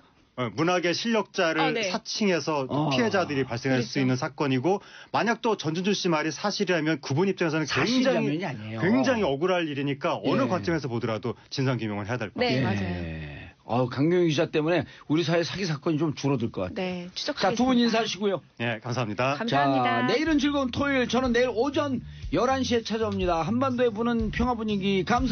문학의 실력자를 네. 사칭해서 피해자들이 발생할 수 그렇죠. 있는 사건이고 만약 또 전준주 씨 말이 사실이라면 그분 입장에서는 사실이라면이 아니에요. 굉장히 억울할 일이니까 어느 예. 관점에서 보더라도 진상규명을 해야 될 것 네, 같아요. 맞아요. 강경희 기자 때문에 우리 사회 사기 사건이 좀 줄어들 것 같아요. 네, 자, 추적하겠습니다. 두 분 인사하시고요. 네, 감사합니다. 감사합니다. 자, 내일은 즐거운 토요일. 저는 내일 오전 11시에 찾아옵니다. 한반도에 부는 평화 분위기 감사.